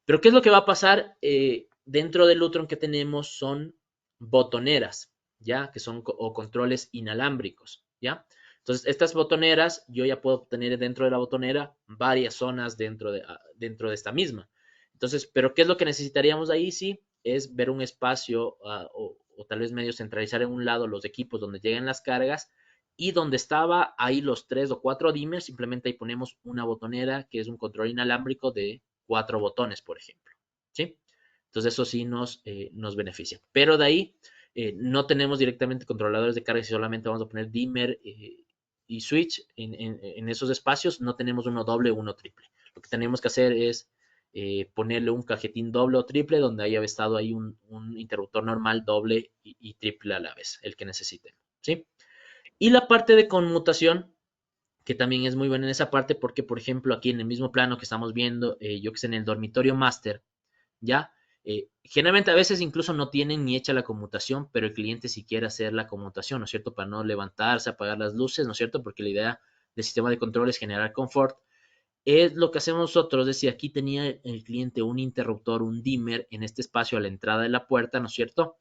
Pero ¿qué es lo que va a pasar? Dentro del Lutron que tenemos son botoneras, ¿ya? Que son o controles inalámbricos, ¿ya? Entonces, estas botoneras, yo ya puedo tener dentro de la botonera varias zonas dentro de esta misma. Entonces, ¿pero qué es lo que necesitaríamos ahí? Sí, es ver un espacio o tal vez medio centralizar en un lado los equipos donde lleguen las cargas y donde estaba ahí los 3 o 4 dimmers, simplemente ahí ponemos una botonera que es un control inalámbrico de 4 botones, por ejemplo. ¿Sí? Entonces eso sí nos beneficia. Pero de ahí no tenemos directamente controladores de carga, si solamente vamos a poner dimmer y switch en esos espacios, no tenemos uno doble o uno triple. Lo que tenemos que hacer es ponerle un cajetín doble o triple donde haya estado ahí un interruptor normal, doble y triple a la vez, el que necesiten, ¿sí? Y la parte de conmutación, que también es muy buena en esa parte porque, por ejemplo, aquí en el mismo plano que estamos viendo, yo que sé, en el dormitorio máster, ¿ya? Generalmente a veces incluso no tienen ni hecha la conmutación, pero el cliente sí quiere hacer la conmutación, ¿no es cierto? Para no levantarse, apagar las luces, ¿no es cierto? Porque la idea del sistema de control es generar confort. Es lo que hacemos nosotros, es decir, aquí tenía el cliente un interruptor, un dimmer en este espacio a la entrada de la puerta, ¿no es cierto?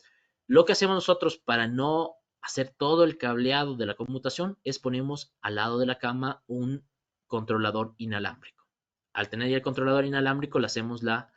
Lo que hacemos nosotros para no hacer todo el cableado de la conmutación es ponemos al lado de la cama un controlador inalámbrico. Al tener ya el controlador inalámbrico, le hacemos la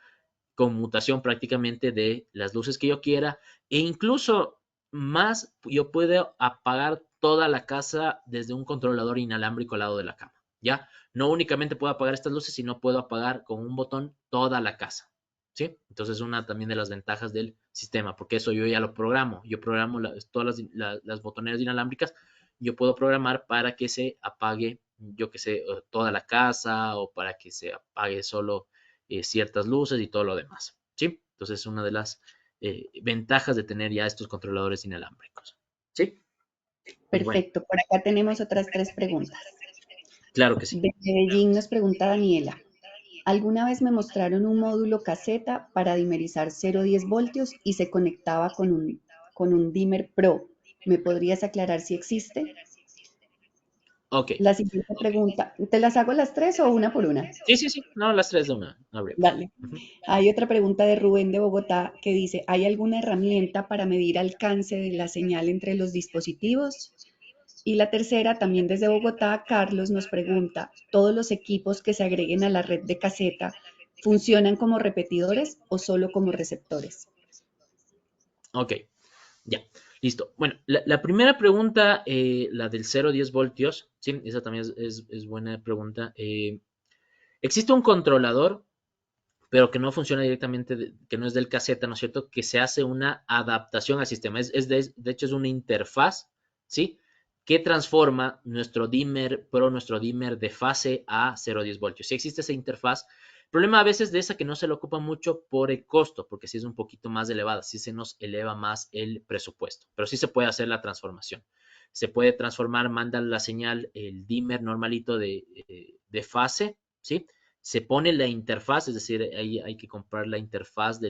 conmutación prácticamente de las luces que yo quiera e incluso más, yo puedo apagar toda la casa desde un controlador inalámbrico al lado de la cama, ¿ya? No únicamente puedo apagar estas luces, sino puedo apagar con un botón toda la casa, ¿sí? Entonces una también de las ventajas del sistema, porque eso yo ya lo programo, yo programo todas las botoneras inalámbricas, yo puedo programar para que se apague, yo que sé, toda la casa o para que se apague solo ciertas luces y todo lo demás, ¿sí? Entonces es una de las ventajas de tener ya estos controladores inalámbricos, ¿sí? Y bueno, Perfecto, por acá tenemos otras tres preguntas. claro que sí. De Medellín nos pregunta Daniela. Alguna vez me mostraron un módulo caseta para dimerizar 0,10 voltios y se conectaba con un dimmer Pro. ¿Me podrías aclarar si existe? Ok. La siguiente pregunta, ¿te las hago las tres o una por una? Sí, sí, sí. No, las tres de una. No habría problema. Dale. Hay otra pregunta de Rubén de Bogotá que dice, ¿hay alguna herramienta para medir alcance de la señal entre los dispositivos? Y la tercera, también desde Bogotá, Carlos nos pregunta, ¿todos los equipos que se agreguen a la red de caseta funcionan como repetidores o solo como receptores? Ok, ya, listo. Bueno, la primera pregunta, la del 0 a 10 voltios, sí, esa también es buena pregunta. Existe un controlador, pero que no funciona directamente, que no es del caseta, ¿no es cierto? Que se hace una adaptación al sistema. De hecho, es una interfaz, ¿sí? Que transforma nuestro dimmer Pro, nuestro dimmer de fase a 0 a 10 voltios. Si existe esa interfaz, el problema a veces de esa que no se le ocupa mucho por el costo, porque si es un poquito más elevada, sí se nos eleva más el presupuesto, pero sí se puede hacer la transformación. Se puede transformar, manda la señal, el dimmer normalito de fase, ¿sí? Se pone la interfaz, es decir, ahí hay que comprar la interfaz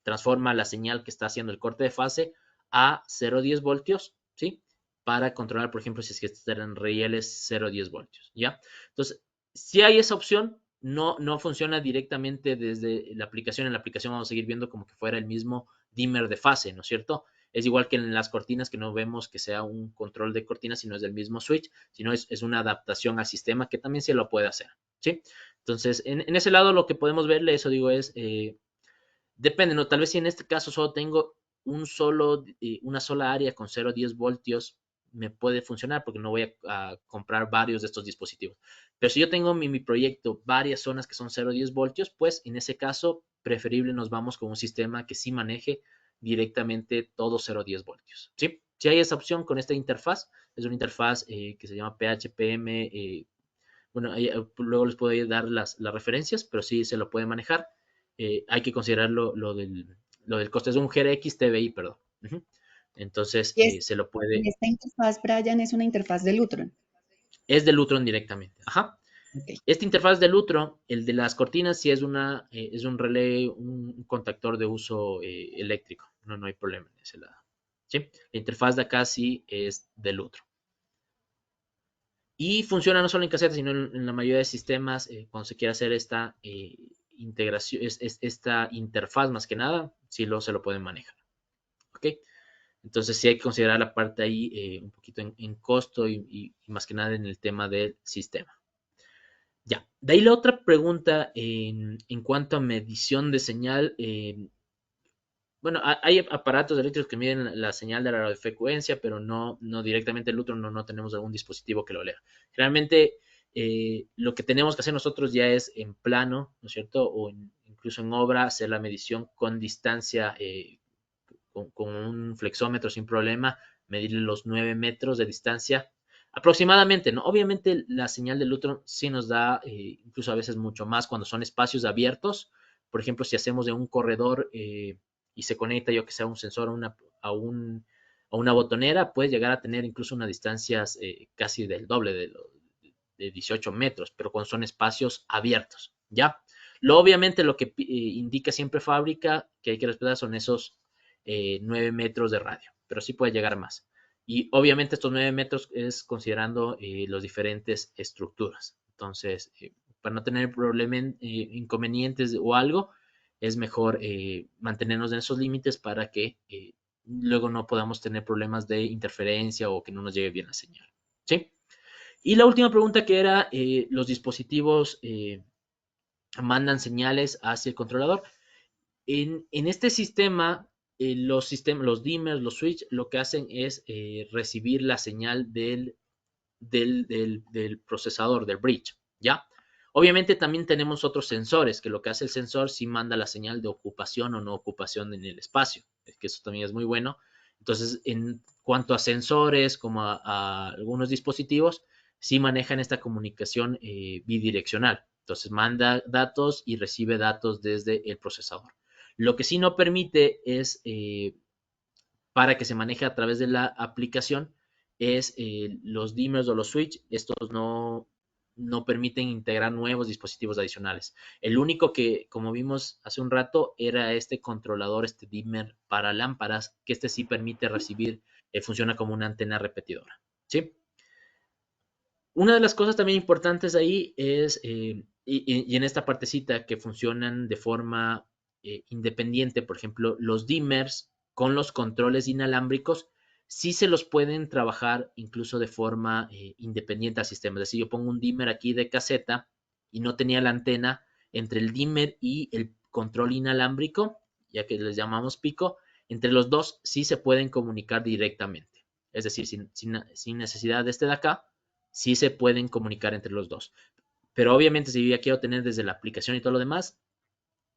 transforma la señal que está haciendo el corte de fase a 0,10 voltios, ¿sí? Para controlar, por ejemplo, si es que están rieles 0,10 voltios, ¿ya? Entonces, si hay esa opción, no funciona directamente desde la aplicación. En la aplicación vamos a seguir viendo como que fuera el mismo dimmer de fase, ¿no es cierto? Es igual que en las cortinas, que no vemos que sea un control de cortinas, sino es del mismo switch, sino es una adaptación al sistema que también se lo puede hacer, ¿sí? Entonces, en ese lado lo que podemos verle, eso digo, es, depende, ¿no? Tal vez si en este caso solo tengo una sola área con 0,10 voltios, me puede funcionar porque no voy a comprar varios de estos dispositivos. Pero si yo tengo mi proyecto varias zonas que son 0,10 voltios, pues en ese caso, preferible nos vamos con un sistema que sí maneje directamente todo 0,10 voltios, ¿sí? Si hay esa opción con esta interfaz, es una interfaz que se llama PHPM, bueno, ahí, luego les puedo dar las referencias, pero sí se lo puede manejar. Hay que considerar lo del coste. Es un GRX TBI, perdón. Ujú. Entonces, Y, es- se lo y puede. esta interfaz, Brian, es una interfaz de Lutron. Es de Lutron directamente. Ajá. Ok. Esta interfaz de Lutron, el de las cortinas, sí es un relé, un contactor de uso eléctrico. No hay problema en ese lado. ¿Sí? La interfaz de acá sí es de Lutron. Y funciona no solo en caseta, sino en la mayoría de sistemas, cuando se quiere hacer esta integración, esta interfaz más que nada, sí se lo pueden manejar. ¿Ok? Entonces sí hay que considerar la parte ahí un poquito en costo y más que nada en el tema del sistema. Ya, de ahí la otra pregunta en cuanto a medición de señal. Bueno, hay aparatos eléctricos que miden la señal de la radiofrecuencia, pero no directamente el Lutron, no tenemos algún dispositivo que lo lea. Generalmente, lo que tenemos que hacer nosotros ya es en plano, ¿no es cierto? O incluso en obra, hacer la medición con distancia, con un flexómetro sin problema, medirle los 9 metros de distancia aproximadamente, ¿no? Obviamente la señal de Lutron sí nos da incluso a veces mucho más cuando son espacios abiertos. Por ejemplo, si hacemos de un corredor y se conecta, yo que sea, un sensor a una botonera, puede llegar a tener incluso unas distancias casi del doble de 18 metros, pero cuando son espacios abiertos, ¿ya? Obviamente lo que indica siempre fábrica que hay que respetar son esos 9 metros de radio, pero sí puede llegar más. Y obviamente estos 9 metros es considerando las diferentes estructuras. Entonces, para no tener problemas, inconvenientes o algo, es mejor mantenernos en esos límites para que luego no podamos tener problemas de interferencia o que no nos llegue bien la señal. ¿Sí? Y la última pregunta que era, los dispositivos mandan señales hacia el controlador. En este sistema, los dimmers, los switch, lo que hacen es recibir la señal del procesador, del bridge, ¿ya? Obviamente también tenemos otros sensores, que lo que hace el sensor sí manda la señal de ocupación o no ocupación en el espacio, es que eso también es muy bueno. Entonces, en cuanto a sensores, como a algunos dispositivos, sí manejan esta comunicación bidireccional. Entonces, manda datos y recibe datos desde el procesador. Lo que sí no permite es, para que se maneje a través de la aplicación, es los dimmers o los switch. Estos no permiten integrar nuevos dispositivos adicionales. El único que, como vimos hace un rato, era este controlador, este dimmer para lámparas, que este sí permite recibir, funciona como una antena repetidora, ¿sí? Una de las cosas también importantes ahí es, y en esta partecita, que funcionan de forma independiente, por ejemplo, los dimmers con los controles inalámbricos, sí se los pueden trabajar incluso de forma independiente al sistema. Es decir, yo pongo un dimmer aquí de caseta y no tenía la antena entre el dimmer y el control inalámbrico, ya que les llamamos pico, entre los dos sí se pueden comunicar directamente. Es decir, sin necesidad de este de acá, sí se pueden comunicar entre los dos. Pero obviamente si yo ya quiero tener desde la aplicación y todo lo demás,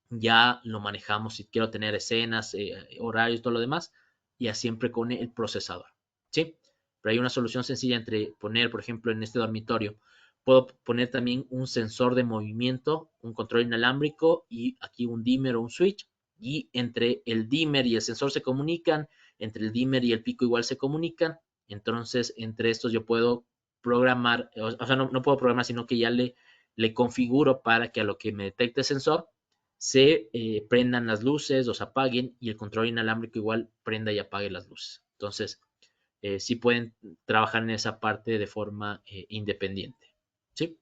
ya lo manejamos. Si quiero tener escenas, horarios, todo lo demás, ya siempre con el procesador, ¿sí? Pero hay una solución sencilla entre poner, por ejemplo, en este dormitorio, puedo poner también un sensor de movimiento, un control inalámbrico y aquí un dimmer o un switch. Y entre el dimmer y el sensor se comunican, entre el dimmer y el pico igual se comunican. Entonces, entre estos yo puedo programar, o sea, no puedo programar, sino que ya le configuro para que a lo que me detecte el sensor se prendan las luces o se apaguen, y el control inalámbrico igual prenda y apague las luces. Entonces, sí pueden trabajar en esa parte de forma independiente. ¿Sí?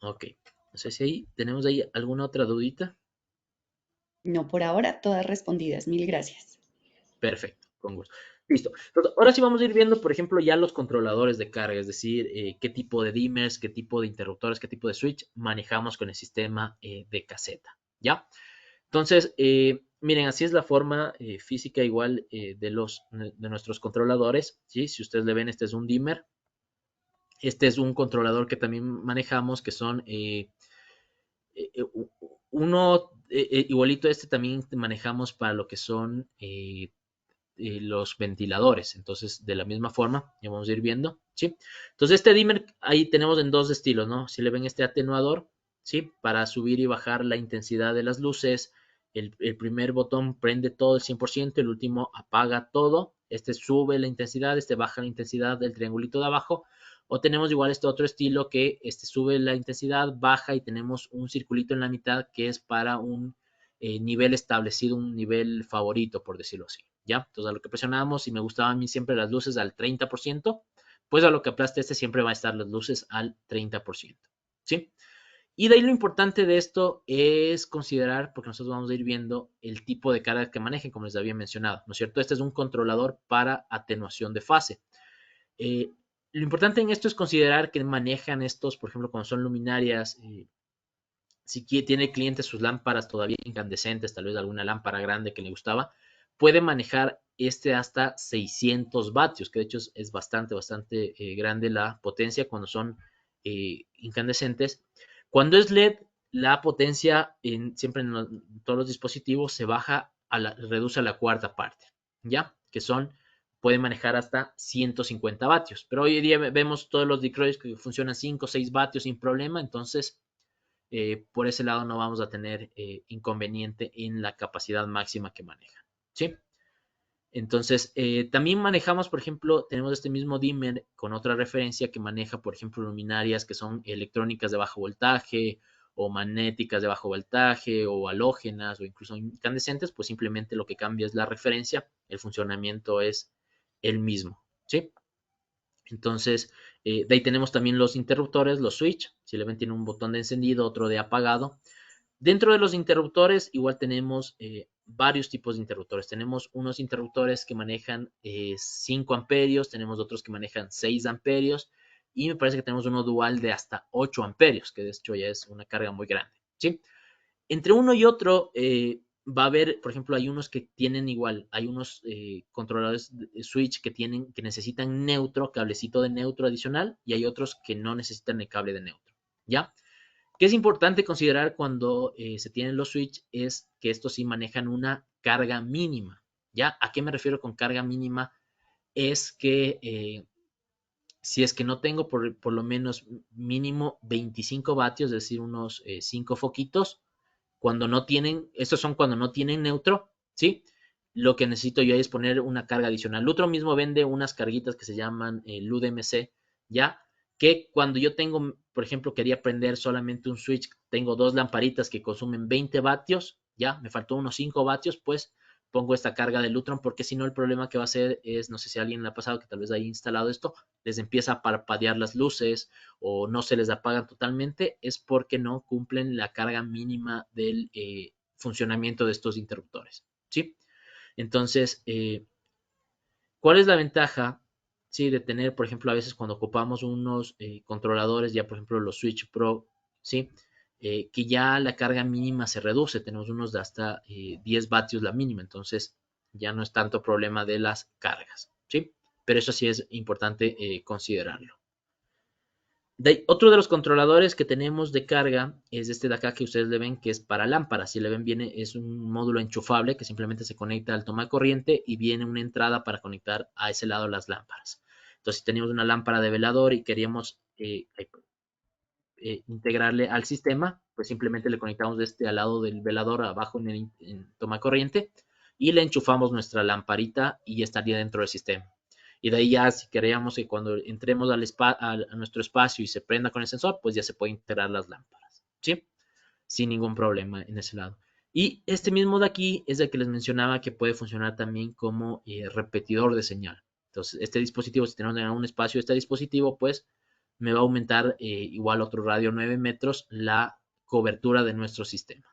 Ok. No sé si ahí tenemos ahí alguna otra dudita. No, por ahora, todas respondidas. Mil gracias. Perfecto, con gusto. Listo. Entonces, ahora sí vamos a ir viendo, por ejemplo, ya los controladores de carga, es decir, qué tipo de dimmers, qué tipo de interruptores, qué tipo de switch manejamos con el sistema de caseta. ¿Ya? Entonces, miren, así es la forma física igual de nuestros controladores, ¿sí? Si ustedes le ven, este es un dimmer. Este es un controlador que también manejamos, que son uno igualito a este también manejamos para lo que son los ventiladores. Entonces, de la misma forma, ya vamos a ir viendo, ¿sí? Entonces, este dimmer ahí tenemos en dos estilos, ¿no? Si le ven este atenuador, ¿sí? Para subir y bajar la intensidad de las luces. El primer botón prende todo el 100%, el último apaga todo. Este sube la intensidad, este baja la intensidad del triangulito de abajo. O tenemos igual este otro estilo que este sube la intensidad, baja, y tenemos un circulito en la mitad que es para un nivel establecido, un nivel favorito, por decirlo así. ¿Ya? Entonces, a lo que presionamos, si me gustaban a mí siempre las luces al 30%, pues a lo que aplaste este siempre va a estar las luces al 30%. ¿Sí? Y de ahí lo importante de esto es considerar, porque nosotros vamos a ir viendo el tipo de carga que manejen, como les había mencionado, ¿no es cierto? Este es un controlador para atenuación de fase. Eh, lo importante en esto es considerar que manejan estos, por ejemplo, cuando son luminarias, si tiene cliente sus lámparas todavía incandescentes, tal vez alguna lámpara grande que le gustaba, puede manejar este hasta 600 vatios, que de hecho es bastante grande la potencia cuando son incandescentes. Cuando es LED, la potencia siempre en todos los dispositivos se baja, reduce a la cuarta parte, ¿ya? Que pueden manejar hasta 150 vatios. Pero hoy en día vemos todos los dicroides que funcionan 5 o 6 vatios sin problema, entonces por ese lado no vamos a tener inconveniente en la capacidad máxima que manejan, ¿sí? Entonces, también manejamos, por ejemplo, tenemos este mismo dimmer con otra referencia que maneja, por ejemplo, luminarias que son electrónicas de bajo voltaje, o magnéticas de bajo voltaje, o halógenas, o incluso incandescentes. Pues simplemente lo que cambia es la referencia, el funcionamiento es el mismo, ¿sí? Entonces, de ahí tenemos también los interruptores, los switch. Si le ven, tiene un botón de encendido, otro de apagado. Dentro de los interruptores, igual tenemos varios tipos de interruptores. Tenemos unos interruptores que manejan 5 amperios, tenemos otros que manejan 6 amperios, y me parece que tenemos uno dual de hasta 8 amperios, que de hecho ya es una carga muy grande, ¿sí? Entre uno y otro va a haber, por ejemplo, hay unos que tienen igual, hay unos controladores de switch que necesitan neutro, cablecito de neutro adicional, y hay otros que no necesitan el cable de neutro, ¿ya? ¿Qué es importante considerar cuando se tienen los switch? Es que estos sí manejan una carga mínima, ¿ya? ¿A qué me refiero con carga mínima? Es que si es que no tengo por lo menos mínimo 25 vatios, es decir, unos 5 foquitos, cuando no tienen, estos son cuando no tienen neutro, ¿sí? Lo que necesito yo es poner una carga adicional. Lutro mismo vende unas carguitas que se llaman LUDMC, ¿ya? que cuando yo tengo, por ejemplo, quería prender solamente un switch, tengo dos lamparitas que consumen 20 vatios, ya, me faltó unos 5 vatios, pues pongo esta carga de Lutron, porque si no el problema que va a ser es, no sé si a alguien le ha pasado que tal vez haya instalado esto, les empieza a parpadear las luces o no se les apagan totalmente, es porque no cumplen la carga mínima del funcionamiento de estos interruptores, ¿sí? Entonces, ¿cuál es la ventaja, sí, de tener, por ejemplo, a veces cuando ocupamos unos controladores, ya por ejemplo los Switch Pro, sí, que ya la carga mínima se reduce, tenemos unos de hasta 10 vatios la mínima, entonces ya no es tanto problema de las cargas, sí, pero eso sí es importante considerarlo. Otro de los controladores que tenemos de carga es este de acá que ustedes le ven que es para lámparas. Si le ven, viene, es un módulo enchufable que simplemente se conecta al toma de corriente y viene una entrada para conectar a ese lado las lámparas. Entonces, si teníamos una lámpara de velador y queríamos integrarle al sistema, pues simplemente le conectamos de este al lado del velador abajo en toma de corriente y le enchufamos nuestra lamparita y ya estaría dentro del sistema. Y de ahí ya si queríamos que cuando entremos a nuestro espacio y se prenda con el sensor, pues ya se puede integrar las lámparas, ¿sí? Sin ningún problema en ese lado. Y este mismo de aquí es el que les mencionaba que puede funcionar también como repetidor de señal. Entonces, este dispositivo, si tenemos en algún espacio este dispositivo, pues me va a aumentar igual otro radio 9 metros la cobertura de nuestro sistema.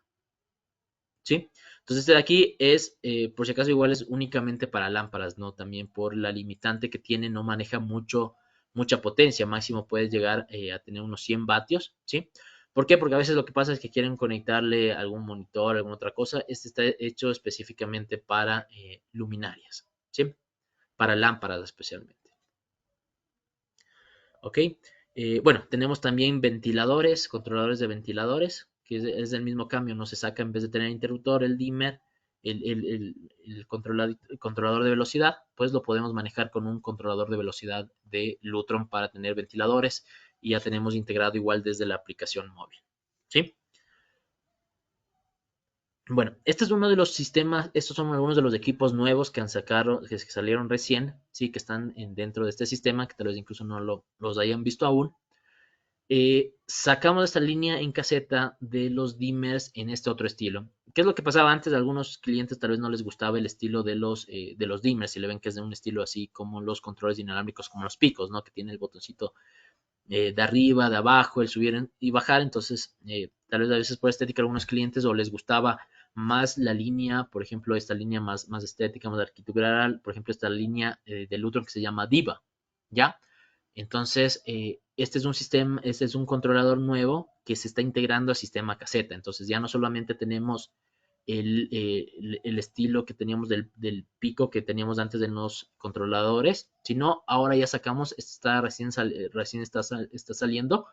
¿Sí? Entonces este de aquí es, por si acaso igual es únicamente para lámparas, ¿no? También por la limitante que tiene, no maneja mucha potencia, máximo puedes llegar a tener unos 100 vatios, ¿sí? ¿Por qué? Porque a veces lo que pasa es que quieren conectarle algún monitor, alguna otra cosa. Este está hecho específicamente para luminarias, ¿sí? Para lámparas especialmente. ¿Ok? Bueno, tenemos también ventiladores, controladores de ventiladores, que es del mismo cambio, no se saca en vez de tener interruptor, el dimmer, el controlador de velocidad, pues lo podemos manejar con un controlador de velocidad de Lutron para tener ventiladores y ya tenemos integrado igual desde la aplicación móvil. ¿Sí? Bueno, este es uno de los sistemas, estos son algunos de los equipos nuevos que han sacado, que salieron recién, sí, que están dentro de este sistema, que tal vez incluso no los hayan visto aún. Sacamos esta línea en caseta de los dimmers en este otro estilo. ¿Qué es lo que pasaba antes? A algunos clientes tal vez no les gustaba el estilo de los dimmers, si le ven que es de un estilo así como los controles inalámbricos, como los picos, ¿no? Que tiene el botoncito de arriba, de abajo, el subir y bajar. Entonces, tal vez a veces por estética a algunos clientes o les gustaba más la línea, por ejemplo, esta línea más estética, más arquitectural, por ejemplo, esta línea de Lutron que se llama Diva, ¿ya? Entonces, este es un sistema, este es un controlador nuevo que se está integrando al sistema caseta. Entonces, ya no solamente tenemos el estilo que teníamos del pico que teníamos antes de los controladores, sino ahora ya sacamos, recién está saliendo,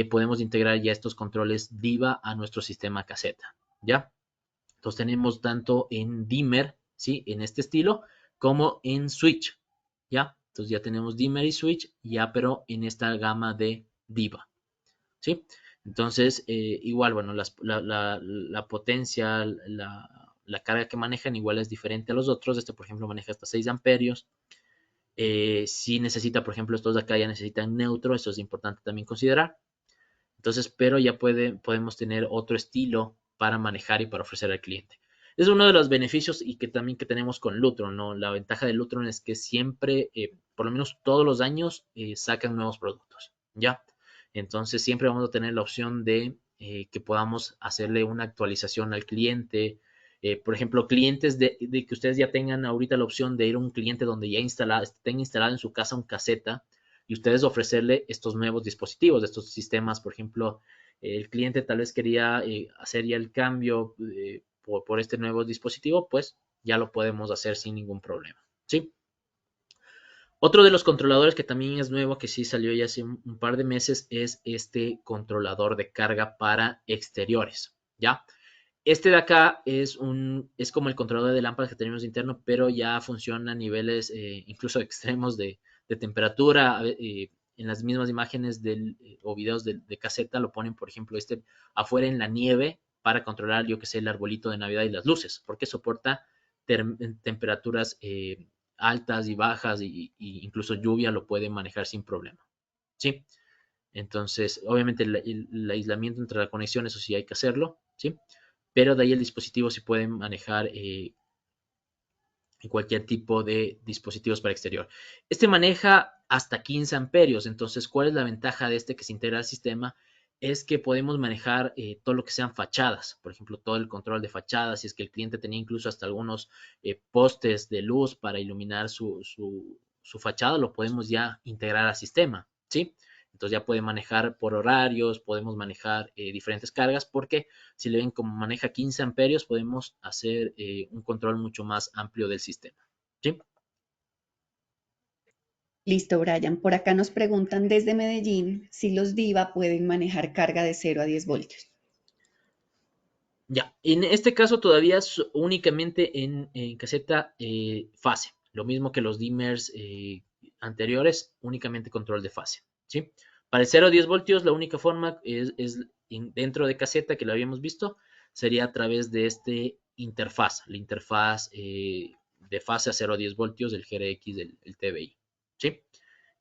podemos integrar ya estos controles Diva a nuestro sistema caseta, ¿ya? Entonces tenemos tanto en dimmer, ¿sí? En este estilo, como en switch, ¿ya? Entonces ya tenemos dimmer y switch, ya, pero en esta gama de Diva, ¿sí? Entonces, igual, bueno, la potencia, la carga que manejan igual es diferente a los otros. Este, por ejemplo, maneja hasta 6 amperios. Si necesita, por ejemplo, estos de acá ya necesitan neutro, eso es importante también considerar. Entonces, pero ya podemos tener otro estilo para manejar y para ofrecer al cliente. Es uno de los beneficios y que también que tenemos con Lutron, ¿no? La ventaja de Lutron es que siempre, por lo menos todos los años, sacan nuevos productos, ¿ya? Entonces siempre vamos a tener la opción de que podamos hacerle una actualización al cliente. Por ejemplo, clientes de que ustedes ya tengan ahorita la opción de ir a un cliente donde ya tenga instalado en su casa un caseta y ustedes ofrecerle estos nuevos dispositivos, estos sistemas. Por ejemplo, el cliente tal vez quería hacer ya el cambio por este nuevo dispositivo, pues ya lo podemos hacer sin ningún problema, ¿sí? Otro de los controladores que también es nuevo, que sí salió ya hace un par de meses, es este controlador de carga para exteriores, ¿ya? Este de acá es como el controlador de lámparas que tenemos interno, pero ya funciona a niveles incluso extremos de temperatura. En las mismas imágenes o videos de caseta lo ponen, por ejemplo, afuera en la nieve para controlar, yo que sé, el arbolito de Navidad y las luces, porque soporta temperaturas altas y bajas y incluso lluvia lo puede manejar sin problema. ¿sí? Entonces, obviamente el aislamiento entre la conexión, eso sí hay que hacerlo, ¿sí? Pero de ahí el dispositivo sí puede manejar cualquier tipo de dispositivos para exterior. Este maneja hasta 15 amperios, entonces, ¿cuál es la ventaja de este que se integra al sistema? Es que podemos manejar todo lo que sean fachadas, por ejemplo, todo el control de fachadas, si es que el cliente tenía incluso hasta algunos postes de luz para iluminar su fachada, lo podemos ya integrar al sistema, ¿sí? Entonces ya puede manejar por horarios, podemos manejar diferentes cargas, porque si le ven como maneja 15 amperios, podemos hacer un control mucho más amplio del sistema, ¿sí? Listo, Brian. Por acá nos preguntan desde Medellín si los Diva pueden manejar carga de 0 a 10 voltios. Ya, en este caso todavía es únicamente en caseta fase, lo mismo que los dimmers anteriores, únicamente control de fase, ¿sí? Para el 0 a 10 voltios, la única forma es dentro de caseta que lo habíamos visto, sería a través de este interfaz, la interfaz de fase a 0 a 10 voltios del GRX del el TBI, ¿sí?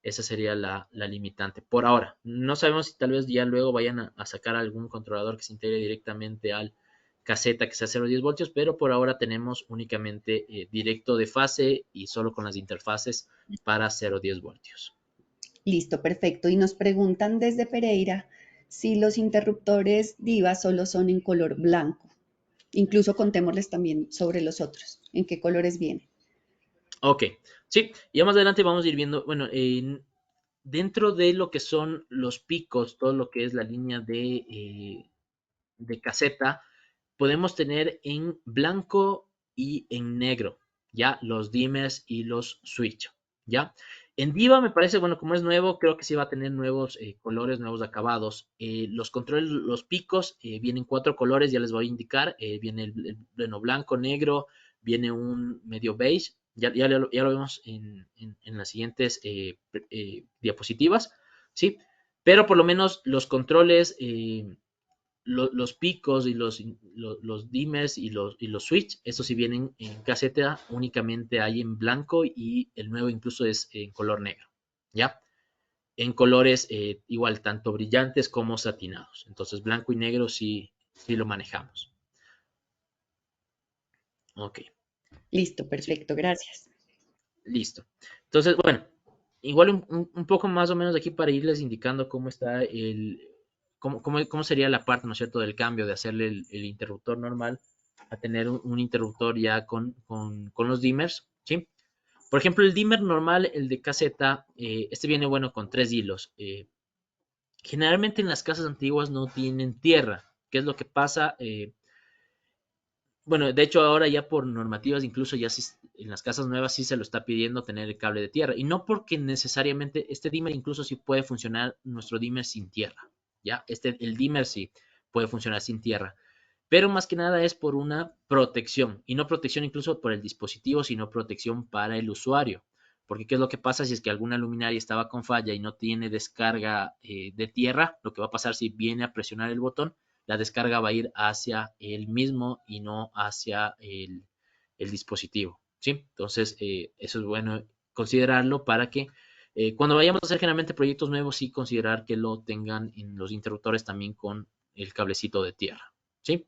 Esa sería la limitante. Por ahora, no sabemos si tal vez ya luego vayan a sacar algún controlador que se integre directamente al caseta que sea 0.10 voltios, pero por ahora tenemos únicamente directo de fase y solo con las interfaces para 0.10 voltios. Listo, perfecto. Y nos preguntan desde Pereira si los interruptores Diva solo son en color blanco. Incluso contémosles también sobre los otros, en qué colores vienen. Ok, sí, ya más adelante vamos a ir viendo, bueno, dentro de lo que son los picos, todo lo que es la línea de caseta, podemos tener en blanco y en negro, ¿ya? Los dimmers y los switch, ¿ya? En Diva me parece, bueno, como es nuevo, creo que sí va a tener nuevos colores, nuevos acabados. Los controles, los picos, vienen 4 colores, ya les voy a indicar. Viene el pleno blanco, negro, viene un medio beige, ya lo vemos en las siguientes diapositivas, ¿sí? Pero por lo menos los controles los picos y los dimmers y los switch, estos sí vienen en caseta, únicamente hay en blanco y el nuevo incluso es en color negro, ¿ya? En colores igual, tanto brillantes como satinados. Entonces blanco y negro sí lo manejamos. Ok, Listo, sí, perfecto, gracias. listo. Entonces, bueno, igual un poco más o menos aquí para irles indicando cómo está cómo sería la parte, ¿no es cierto?, del cambio de hacerle el interruptor normal a tener un interruptor ya con los dimmers, ¿sí? Por ejemplo, el dimmer normal, el de caseta, este viene bueno con 3 hilos. Generalmente en las casas antiguas no tienen tierra. ¿Qué es lo que pasa? Bueno, de hecho ahora ya por normativas, incluso ya en las casas nuevas sí se lo está pidiendo tener el cable de tierra. Y no porque necesariamente este dimmer incluso sí puede funcionar nuestro dimmer sin tierra. ¿Ya? El dimmer sí puede funcionar sin tierra. Pero más que nada es por una protección. Y no protección incluso por el dispositivo, sino protección para el usuario. Porque ¿qué es lo que pasa si es que alguna luminaria estaba con falla y no tiene descarga de tierra? Lo que va a pasar si viene a presionar el botón, la descarga va a ir hacia el mismo y no hacia el dispositivo, ¿sí? Entonces, eso es bueno considerarlo para que cuando vayamos a hacer generalmente proyectos nuevos, sí considerar que lo tengan en los interruptores también con el cablecito de tierra, ¿sí?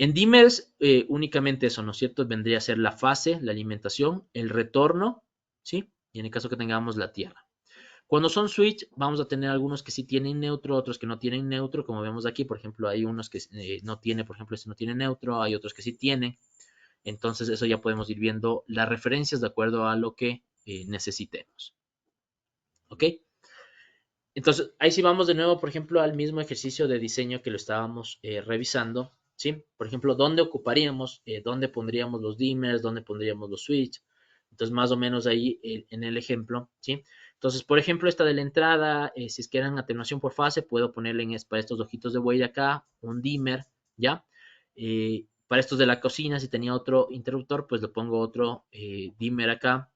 En dimmers, únicamente eso, ¿no es cierto? Vendría a ser la fase, la alimentación, el retorno, ¿sí? Y en el caso que tengamos la tierra. Cuando son switch, vamos a tener algunos que sí tienen neutro, otros que no tienen neutro, como vemos aquí, por ejemplo, hay unos que no tiene, por ejemplo, este no tiene neutro, hay otros que sí tienen. Entonces, eso ya podemos ir viendo las referencias de acuerdo a lo que necesitemos. ¿Ok? Entonces, ahí sí vamos de nuevo, por ejemplo, al mismo ejercicio de diseño que lo estábamos revisando, ¿sí? Por ejemplo, ¿dónde ocuparíamos? ¿Dónde pondríamos los dimmers? ¿Dónde pondríamos los switch? Entonces, más o menos ahí en el ejemplo, ¿sí? Entonces, por ejemplo, esta de la entrada, si es que eran atenuación por fase, puedo ponerle para estos ojitos de buey de acá, un dimmer, ¿ya? Para estos de la cocina, si tenía otro interruptor, pues le pongo otro dimmer acá,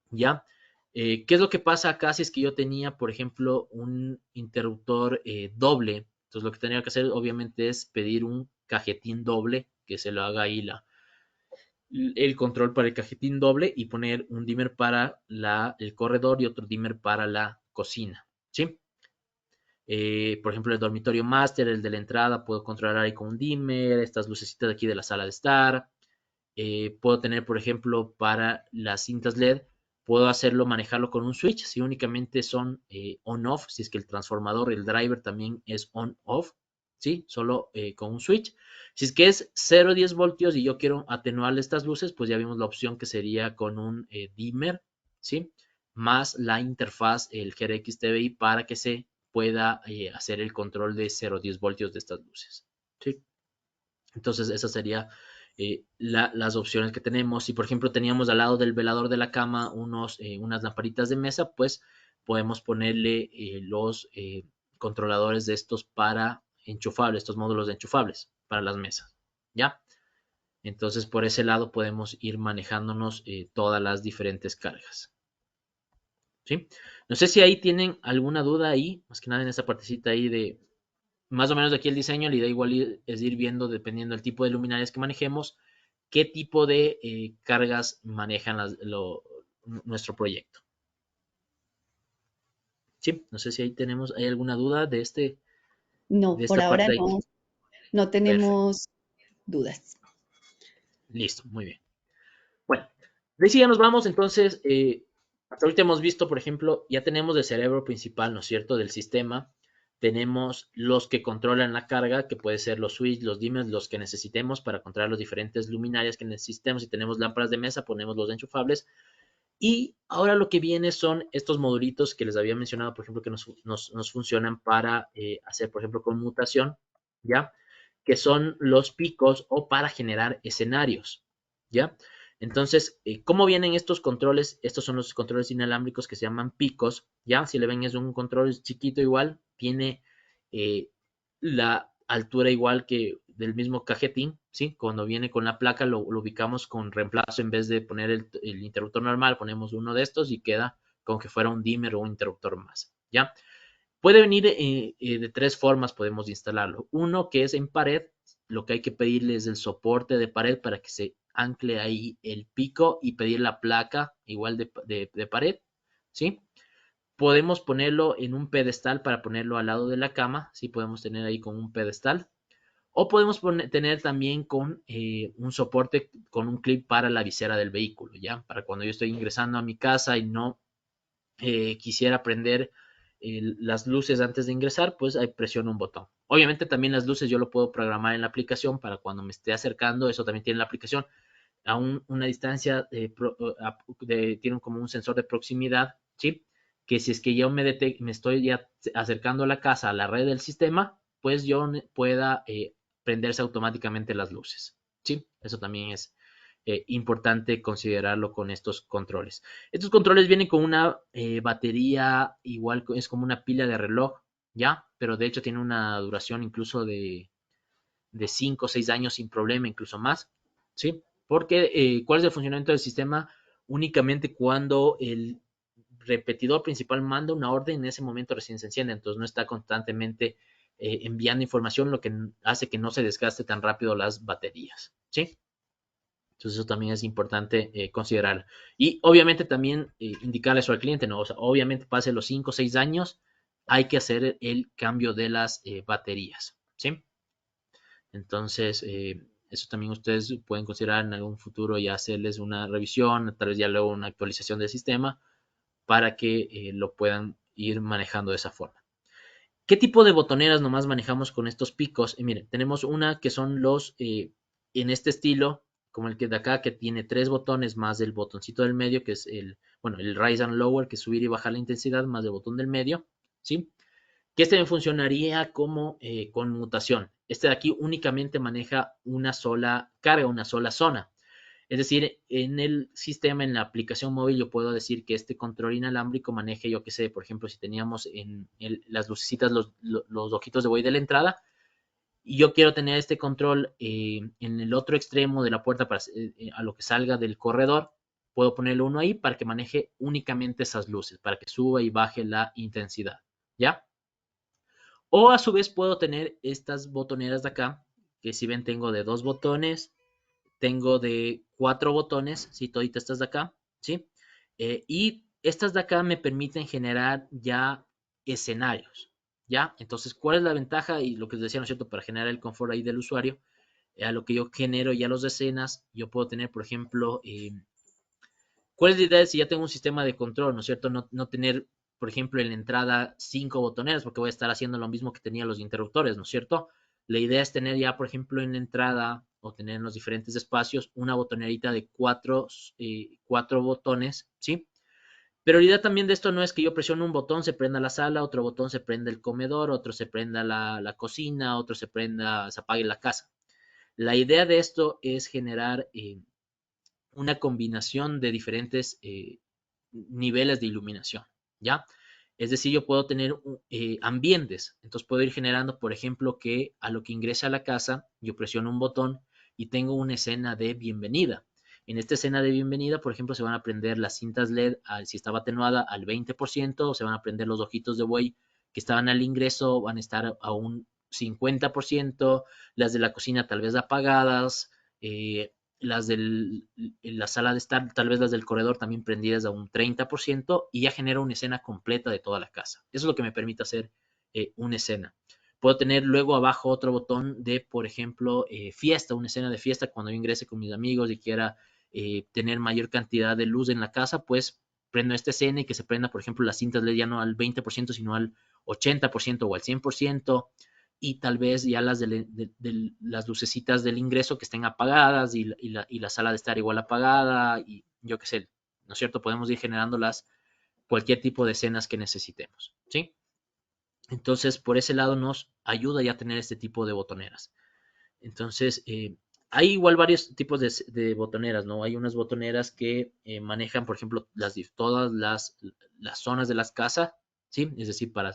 ¿ya? ¿Qué es lo que pasa acá si es que yo tenía, por ejemplo, un interruptor doble? Entonces lo que tenía que hacer obviamente es pedir un cajetín doble, que se lo haga ahí el control para el cajetín doble y poner un dimmer para el corredor y otro dimmer para la cocina, ¿sí? Por ejemplo, el dormitorio master, el de la entrada, puedo controlar ahí con un dimmer, estas lucecitas de aquí de la sala de estar. Puedo tener, por ejemplo, para las cintas LED, puedo hacerlo, manejarlo con un switch, si únicamente son on-off, si es que el transformador, el driver también es on-off, ¿sí? Solo con un switch. Si es que es 0,10 voltios y yo quiero atenuar estas luces, pues ya vimos la opción que sería con un dimmer, ¿sí? Más la interfaz, el GRX TVI, para que se pueda hacer el control de 0,10 voltios de estas luces, ¿sí? Entonces, esa sería las opciones que tenemos. Si, por ejemplo, teníamos al lado del velador de la cama unas lamparitas de mesa, pues podemos ponerle los controladores de estos para enchufables, estos módulos de enchufables para las mesas, ¿ya? Entonces, por ese lado podemos ir manejándonos todas las diferentes cargas, ¿sí? No sé si ahí tienen alguna duda ahí, más que nada en esta partecita ahí de más o menos de aquí el diseño. La idea igual es ir viendo, dependiendo del tipo de luminarias que manejemos, qué tipo de cargas manejan nuestro proyecto. Sí, no sé si ahí hay alguna duda de No, de por esta ahora parte de aquí. no, no Perfecto, tenemos dudas. listo, muy bien. Bueno, de ahí sí ya nos vamos. Entonces, hasta ahorita hemos visto, por ejemplo, ya tenemos el cerebro principal, ¿no es cierto?, del sistema. Tenemos los que controlan la carga, que puede ser los switch, los dimmers, los que necesitemos para controlar los diferentes luminarias que necesitemos. Si tenemos lámparas de mesa, ponemos los enchufables. Y ahora lo que viene son estos modulitos que les había mencionado, por ejemplo, que nos funcionan para hacer, por ejemplo, conmutación, ¿ya? Que son los picos o para generar escenarios, ¿ya? Entonces, ¿cómo vienen estos controles? Estos son los controles inalámbricos que se llaman picos, ¿ya? Si le ven, es un control chiquito igual, tiene la altura igual que del mismo cajetín, ¿sí? Cuando viene con la placa lo ubicamos con reemplazo, en vez de poner el interruptor normal, ponemos uno de estos y queda como que fuera un dimmer o un interruptor más, ¿ya? Puede venir de tres formas, podemos instalarlo. Uno que es en pared, lo que hay que pedirle es el soporte de pared para que se ancle ahí el pico y pedir la placa igual de pared, ¿sí? Podemos ponerlo en un pedestal para ponerlo al lado de la cama, ¿sí? Podemos tener ahí con un pedestal. O podemos tener también con un soporte con un clip para la visera del vehículo, ¿ya? Para cuando yo estoy ingresando a mi casa y no quisiera prender las luces antes de ingresar, pues ahí presiono un botón. Obviamente también las luces yo lo puedo programar en la aplicación para cuando me esté acercando, eso también tiene la aplicación, a una distancia, tiene como un sensor de proximidad, ¿sí? Que si es que yo me estoy ya acercando a la casa, a la red del sistema, pues yo pueda prenderse automáticamente las luces, ¿sí? Eso también es importante considerarlo con estos controles. Estos controles vienen con una batería, igual es como una pila de reloj, ¿ya? Pero de hecho tiene una duración incluso de 5 o 6 años sin problema, incluso más, ¿sí? Porque, ¿cuál es el funcionamiento del sistema? Únicamente cuando el repetidor principal manda una orden, en ese momento recién se enciende, entonces no está constantemente enviando información, lo que hace que no se desgaste tan rápido las baterías, ¿sí? Entonces eso también es importante considerar. Y obviamente también indicarle eso al cliente, ¿no? O sea, obviamente pase los 5 o 6 años, hay que hacer el cambio de las baterías, ¿sí? Entonces, eso también ustedes pueden considerar en algún futuro y hacerles una revisión, tal vez ya luego una actualización del sistema para que lo puedan ir manejando de esa forma. ¿Qué tipo de botoneras nomás manejamos con estos picos? Miren, tenemos una que son en este estilo, como el que de acá, que tiene 3 botones más el botoncito del medio, que es el Rise and Lower, que es subir y bajar la intensidad, más el botón del medio, ¿sí? Que este funcionaría como conmutación. Este de aquí únicamente maneja una sola carga, una sola zona. Es decir, en el sistema, en la aplicación móvil, yo puedo decir que este control inalámbrico maneje, yo qué sé, por ejemplo, si teníamos en las lucecitas, los ojitos de buey de la entrada, y yo quiero tener este control en el otro extremo de la puerta para, a lo que salga del corredor, puedo ponerle uno ahí para que maneje únicamente esas luces, para que suba y baje la intensidad, ¿ya? O a su vez puedo tener estas botoneras de acá, que si ven tengo de 2 botones, tengo de 4 botones, si toditas estas de acá, ¿sí? Y estas de acá me permiten generar ya escenarios, ¿ya? Entonces, ¿cuál es la ventaja? Y lo que les decía, ¿no es cierto? Para generar el confort ahí del usuario, a lo que yo genero ya los escenas, yo puedo tener, por ejemplo, ¿cuál es la idea si ya tengo un sistema de control, ¿no es cierto? No tener, por ejemplo, en la entrada 5 botoneras, porque voy a estar haciendo lo mismo que tenía los interruptores, ¿no es cierto? La idea es tener ya, por ejemplo, en la entrada o tener en los diferentes espacios una botonerita de cuatro botones, ¿sí? Pero la idea también de esto no es que yo presione un botón, se prenda la sala, otro botón se prenda el comedor, otro se prenda la cocina, otro se prenda, se apague la casa. La idea de esto es generar una combinación de diferentes niveles de iluminación, ¿ya? Es decir, yo puedo tener ambientes, entonces puedo ir generando, por ejemplo, que a lo que ingresa a la casa, yo presiono un botón y tengo una escena de bienvenida. En esta escena de bienvenida, por ejemplo, se van a prender las cintas LED, si estaba atenuada, al 20%, o se van a prender los ojitos de buey que estaban al ingreso, van a estar a un 50%, las de la cocina tal vez apagadas, las de la sala de estar, tal vez las del corredor también prendidas a un 30% y ya genera una escena completa de toda la casa. Eso es lo que me permite hacer una escena. Puedo tener luego abajo otro botón de, por ejemplo, fiesta, una escena de fiesta cuando yo ingrese con mis amigos y quiera tener mayor cantidad de luz en la casa, pues prendo esta escena y que se prenda, por ejemplo, las cintas LED ya no al 20%, sino al 80% o al 100%, y tal vez ya las lucecitas del ingreso que estén apagadas y la sala de estar igual apagada y yo qué sé, ¿no es cierto? Podemos ir generándolas cualquier tipo de escenas que necesitemos, ¿sí? Entonces, por ese lado nos ayuda ya a tener este tipo de botoneras. Entonces, hay igual varios tipos de botoneras, ¿no? Hay unas botoneras que manejan, por ejemplo, todas las zonas de las casas, ¿sí? Es decir, para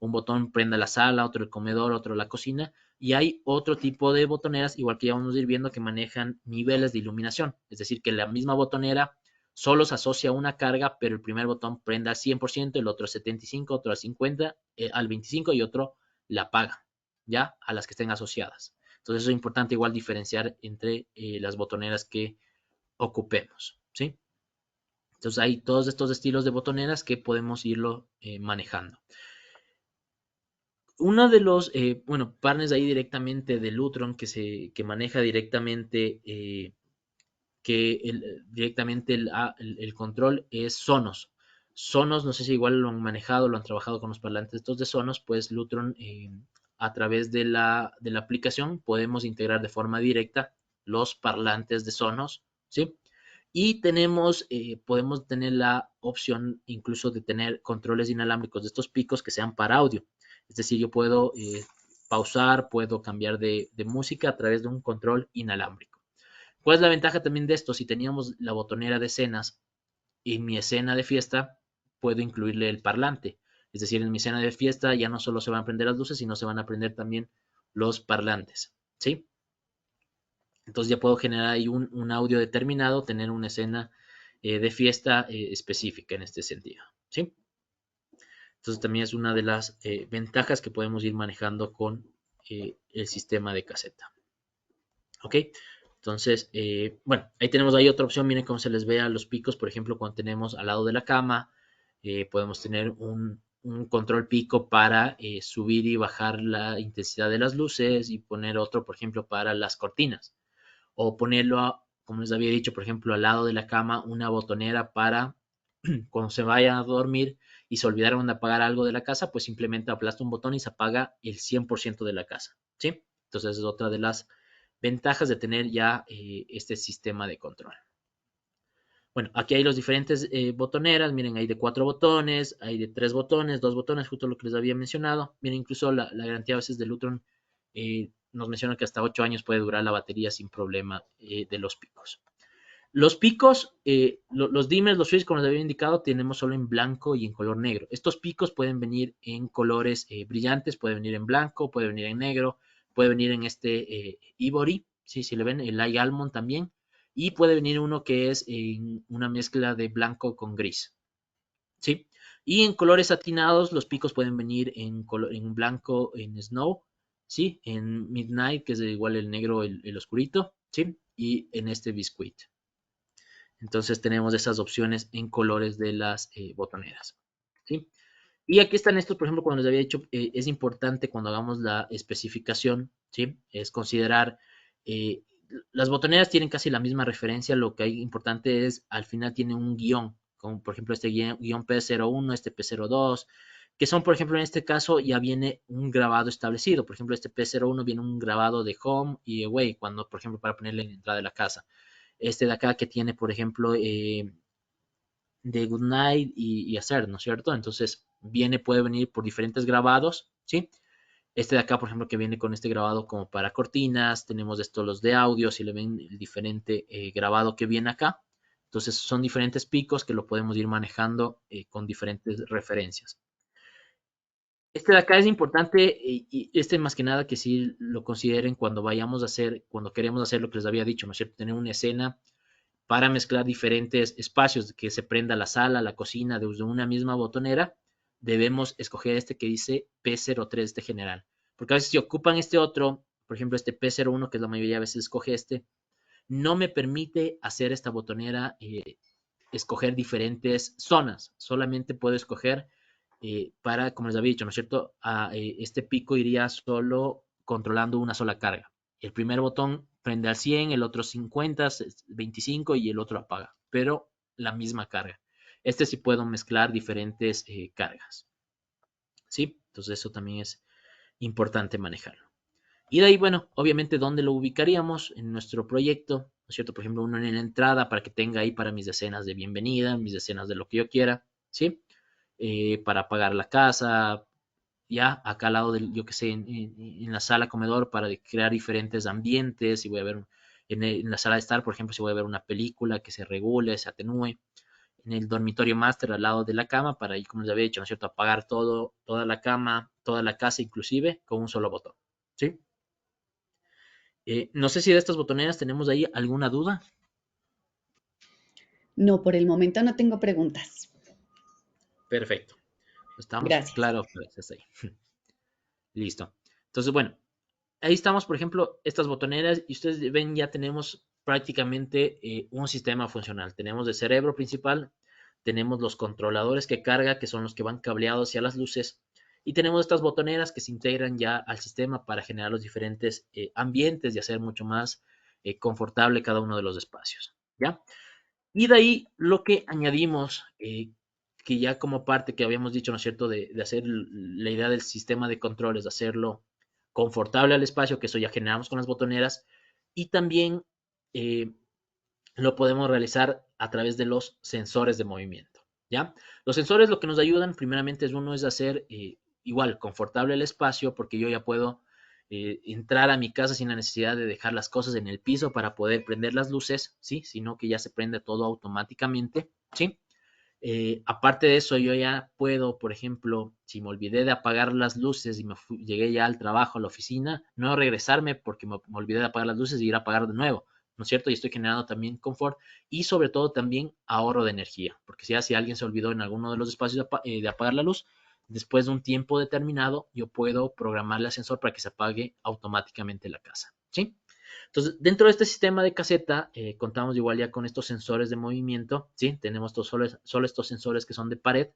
un botón prenda la sala, otro el comedor, otro la cocina. Y hay otro tipo de botoneras, igual que ya vamos a ir viendo, que manejan niveles de iluminación. Es decir, que la misma botonera solo se asocia a una carga, pero el primer botón prenda al 100%, el otro al 75%, otro al 50%, al 25% y otro la apaga, ¿ya? A las que estén asociadas. Entonces, eso es importante igual diferenciar entre las botoneras que ocupemos, ¿sí? Entonces, hay todos estos estilos de botoneras que podemos irlo manejando. Uno de los, partners ahí directamente de Lutron que maneja directamente, directamente el control es Sonos. Sonos, no sé si igual lo han manejado, lo han trabajado con los parlantes estos de Sonos, pues Lutron a través de la aplicación podemos integrar de forma directa los parlantes de Sonos, ¿sí? Y podemos tener la opción incluso de tener controles inalámbricos de estos picos que sean para audio. Es decir, yo puedo pausar, puedo cambiar de música a través de un control inalámbrico. ¿Cuál es la ventaja también de esto? Si teníamos la botonera de escenas, en mi escena de fiesta puedo incluirle el parlante. Es decir, en mi escena de fiesta ya no solo se van a prender las luces, sino se van a prender también los parlantes, ¿sí? Entonces ya puedo generar ahí un audio determinado, tener una escena de fiesta específica en este sentido, ¿sí? Entonces también es una de las ventajas que podemos ir manejando con el sistema de caseta, ¿ok? Entonces, ahí tenemos ahí otra opción, miren cómo se les ve a los picos, por ejemplo, cuando tenemos al lado de la cama, podemos tener un control pico para subir y bajar la intensidad de las luces y poner otro, por ejemplo, para las cortinas. O ponerlo, como les había dicho, por ejemplo, al lado de la cama, una botonera para cuando se vayan a dormir y se olvidaron de apagar algo de la casa, pues simplemente aplasta un botón y se apaga el 100% de la casa, ¿sí? Entonces es otra de las ventajas de tener ya este sistema de control. Bueno, aquí hay los diferentes botoneras, miren, hay de 4 botones, hay de 3 botones, 2 botones, justo lo que les había mencionado. Miren, incluso la garantía a veces de Lutron nos menciona que hasta 8 años puede durar la batería sin problema de los picos. Los picos, los dimmers, los switches, como les había indicado, tenemos solo en blanco y en color negro. Estos picos pueden venir en colores brillantes, puede venir en blanco, puede venir en negro, puede venir en este ivory, ¿sí? Si le ven, el light almond también, y puede venir uno que es en una mezcla de blanco con gris, ¿sí? Y en colores satinados, los picos pueden venir en blanco, en snow, ¿sí? En midnight, que es igual el negro, el oscurito, ¿sí? Y en este biscuit. Entonces tenemos esas opciones en colores de las botoneras, ¿sí? Y aquí están estos, por ejemplo, cuando les había dicho, es importante cuando hagamos la especificación, ¿sí? Es considerar, eh, las botoneras tienen casi la misma referencia, lo que hay importante es, al final tiene un guión, como por ejemplo este guión P01, este P02, que son, por ejemplo, en este caso ya viene un grabado establecido. Por ejemplo, este P01 viene un grabado de home y away, cuando, por ejemplo, para ponerle en la entrada de la casa. Este de acá que tiene, por ejemplo, de Good Night y hacer, ¿no es cierto? Entonces, puede venir por diferentes grabados, ¿sí? Este de acá, por ejemplo, que viene con este grabado como para cortinas, tenemos estos los de audio, si le ven el diferente grabado que viene acá. Entonces, son diferentes picos que lo podemos ir manejando con diferentes referencias. Este de acá es importante y este más que nada que sí lo consideren cuando vayamos a hacer, cuando queremos hacer lo que les había dicho, ¿no es cierto? Tener una escena para mezclar diferentes espacios, que se prenda la sala, la cocina de una misma botonera, debemos escoger este que dice P03, este general. Porque a veces si ocupan este otro, por ejemplo este P01, que es la mayoría de veces escoge este, no me permite hacer esta botonera, escoger diferentes zonas. Solamente puedo escoger para, como les había dicho, ¿no es cierto? Este pico iría solo controlando una sola carga. El primer botón prende al 100, el otro 50, 25 y el otro apaga, pero la misma carga. Este sí puedo mezclar diferentes cargas, ¿sí? Entonces eso también es importante manejarlo. Y de ahí, bueno, obviamente, ¿dónde lo ubicaríamos en nuestro proyecto? ¿No es cierto? Por ejemplo, uno en la entrada para que tenga ahí para mis escenas de bienvenida, mis escenas de lo que yo quiera, ¿sí? Para pagar la casa, ya acá al lado del, yo que sé, en la sala comedor para crear diferentes ambientes, si voy a ver en la sala de estar, por ejemplo, si voy a ver una película que se regule, se atenúe, en el dormitorio máster al lado de la cama para ir, como les había dicho, ¿no es cierto?, apagar todo, toda la cama, toda la casa inclusive, con un solo botón, ¿sí? No sé si de estas botoneras tenemos ahí alguna duda. No, por el momento no tengo preguntas. Perfecto. Estamos Gracias. claros hasta ahí. Listo. Entonces, bueno, ahí estamos, por ejemplo, estas botoneras y ustedes ven ya tenemos prácticamente un sistema funcional. Tenemos el cerebro principal, tenemos los controladores que carga, que son los que van cableados hacia las luces, y tenemos estas botoneras que se integran ya al sistema para generar los diferentes ambientes y hacer mucho más confortable cada uno de los espacios. ¿Ya? Y de ahí lo que añadimos, que ya como parte que habíamos dicho, ¿no es cierto?, de hacer la idea del sistema de controles, de hacerlo confortable al espacio, que eso ya generamos con las botoneras, y también eh, lo podemos realizar a través de los sensores de movimiento, ¿ya? Los sensores lo que nos ayudan primeramente es uno es hacer igual confortable el espacio, porque yo ya puedo entrar a mi casa sin la necesidad de dejar las cosas en el piso para poder prender las luces, ¿sí? Sino que ya se prende todo automáticamente, ¿sí? Aparte de eso, yo ya puedo, por ejemplo, si me olvidé de apagar las luces y llegué ya al trabajo, a la oficina, no regresarme porque me olvidé de apagar las luces y ir a apagar de nuevo, ¿no es cierto? Y estoy generando también confort y sobre todo también ahorro de energía, porque si alguien se olvidó en alguno de los espacios de apagar la luz, después de un tiempo determinado, yo puedo programar el ascensor para que se apague automáticamente la casa, ¿sí? Entonces, dentro de este sistema de caseta, contamos igual ya con estos sensores de movimiento, ¿sí? Tenemos solo estos sensores que son de pared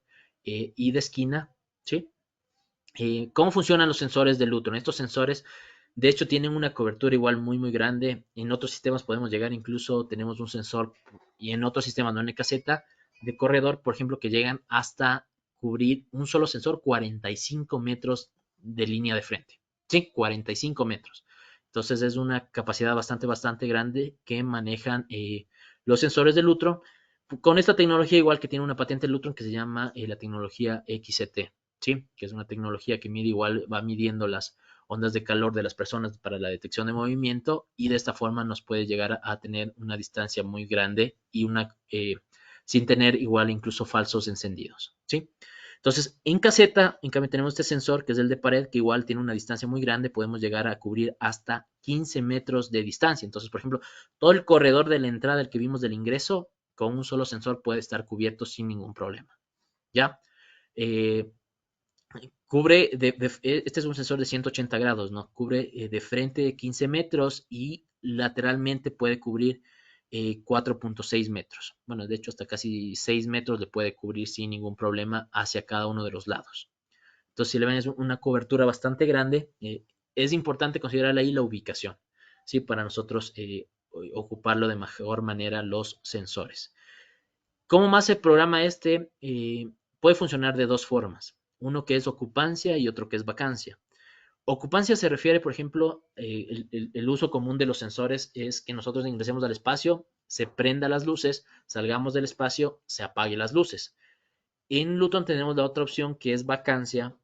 y de esquina, ¿sí? ¿Cómo funcionan los sensores de Lutron? Estos sensores, de hecho, tienen una cobertura igual muy, muy grande. En otros sistemas podemos llegar, incluso tenemos un sensor, y en otros sistemas, no en caseta, de corredor, por ejemplo, que llegan hasta cubrir un solo sensor 45 metros de línea de frente. Sí, 45 metros. Entonces es una capacidad bastante, bastante grande que manejan los sensores de Lutron. Con esta tecnología, igual que tiene una patente Lutron que se llama la tecnología XCT. ¿Sí? Que es una tecnología que mide igual, va midiendo las ondas de calor de las personas para la detección de movimiento y de esta forma nos puede llegar a tener una distancia muy grande y sin tener igual incluso falsos encendidos, ¿sí? Entonces, en caseta, en cambio, tenemos este sensor que es el de pared, que igual tiene una distancia muy grande, podemos llegar a cubrir hasta 15 metros de distancia. Entonces, por ejemplo, todo el corredor de la entrada, el que vimos del ingreso, con un solo sensor puede estar cubierto sin ningún problema, ¿ya? Eh, Cubre, este es un sensor de 180 grados, ¿no? Cubre de frente 15 metros y lateralmente puede cubrir 4.6 metros. Bueno, de hecho hasta casi 6 metros le puede cubrir sin ningún problema hacia cada uno de los lados. Entonces, si le ven, es una cobertura bastante grande. Es importante considerar ahí la ubicación, ¿sí? Para nosotros ocuparlo de mejor manera los sensores. ¿Cómo más se programa este? Puede funcionar de dos formas. Uno que es ocupancia y otro que es vacancia. Ocupancia se refiere, por ejemplo, el uso común de los sensores es que nosotros ingresemos al espacio, se prenda las luces, salgamos del espacio, se apaguen las luces. En Luton tenemos la otra opción que es vacancia,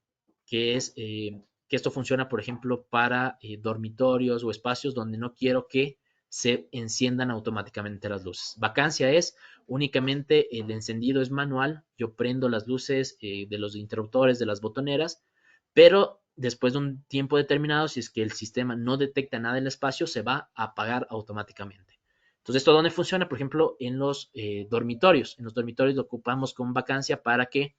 que es que esto funciona, por ejemplo, para dormitorios o espacios donde no quiero que se enciendan automáticamente las luces. Vacancia es únicamente el encendido es manual, yo prendo las luces de los interruptores, de las botoneras, pero después de un tiempo determinado, si es que el sistema no detecta nada en el espacio, se va a apagar automáticamente. Entonces, ¿esto dónde funciona? Por ejemplo, en los dormitorios. En los dormitorios lo ocupamos con vacancia para que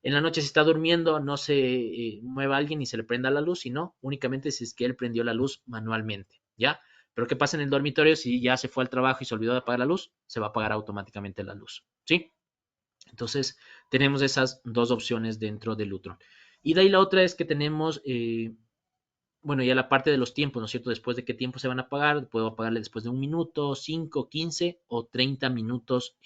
en la noche, si está durmiendo, no se mueva alguien y se le prenda la luz, sino únicamente si es que él prendió la luz manualmente, ¿ya? Pero ¿qué pasa en el dormitorio? Si ya se fue al trabajo y se olvidó de apagar la luz, se va a apagar automáticamente la luz, ¿sí? Entonces, tenemos esas dos opciones dentro del Lutron. Y de ahí la otra es que tenemos, bueno, ya la parte de los tiempos, ¿no es cierto? Después de qué tiempo se van a apagar, puedo apagarle después de 1 minuto, 5, 15 o 30 minutos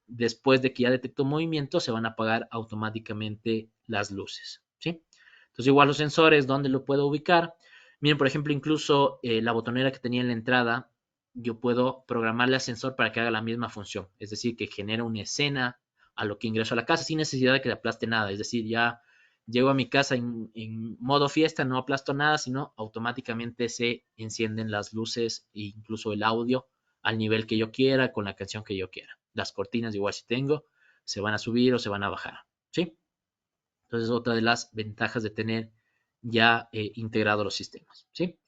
después de que ya detectó movimiento, se van a apagar automáticamente las luces, ¿sí? Entonces, igual los sensores, ¿dónde lo puedo ubicar? Miren, por ejemplo, incluso la botonera que tenía en la entrada, yo puedo programarle al sensor para que haga la misma función, es decir, que genere una escena a lo que ingreso a la casa sin necesidad de que le aplaste nada, es decir, ya llego a mi casa en modo fiesta, no aplasto nada, sino automáticamente se encienden las luces e incluso el audio al nivel que yo quiera, con la canción que yo quiera. Las cortinas, igual si tengo, se van a subir o se van a bajar, ¿sí? Entonces, otra de las ventajas de tener ya integrados los sistemas, ¿sí?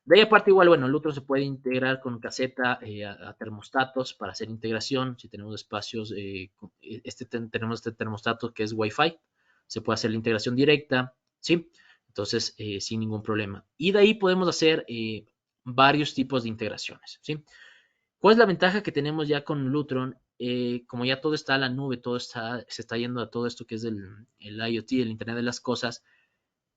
De ahí aparte, igual, bueno, el otro se puede integrar con caseta a termostatos para hacer integración. Si tenemos espacios, tenemos este termostato que es Wi-Fi, se puede hacer la integración directa, ¿sí? Entonces, sin ningún problema. Y de ahí podemos hacer varios tipos de integraciones, ¿sí? ¿Cuál es la ventaja que tenemos ya con Lutron? Como ya todo está a la nube, se está yendo a todo esto que es el IoT, el Internet de las Cosas,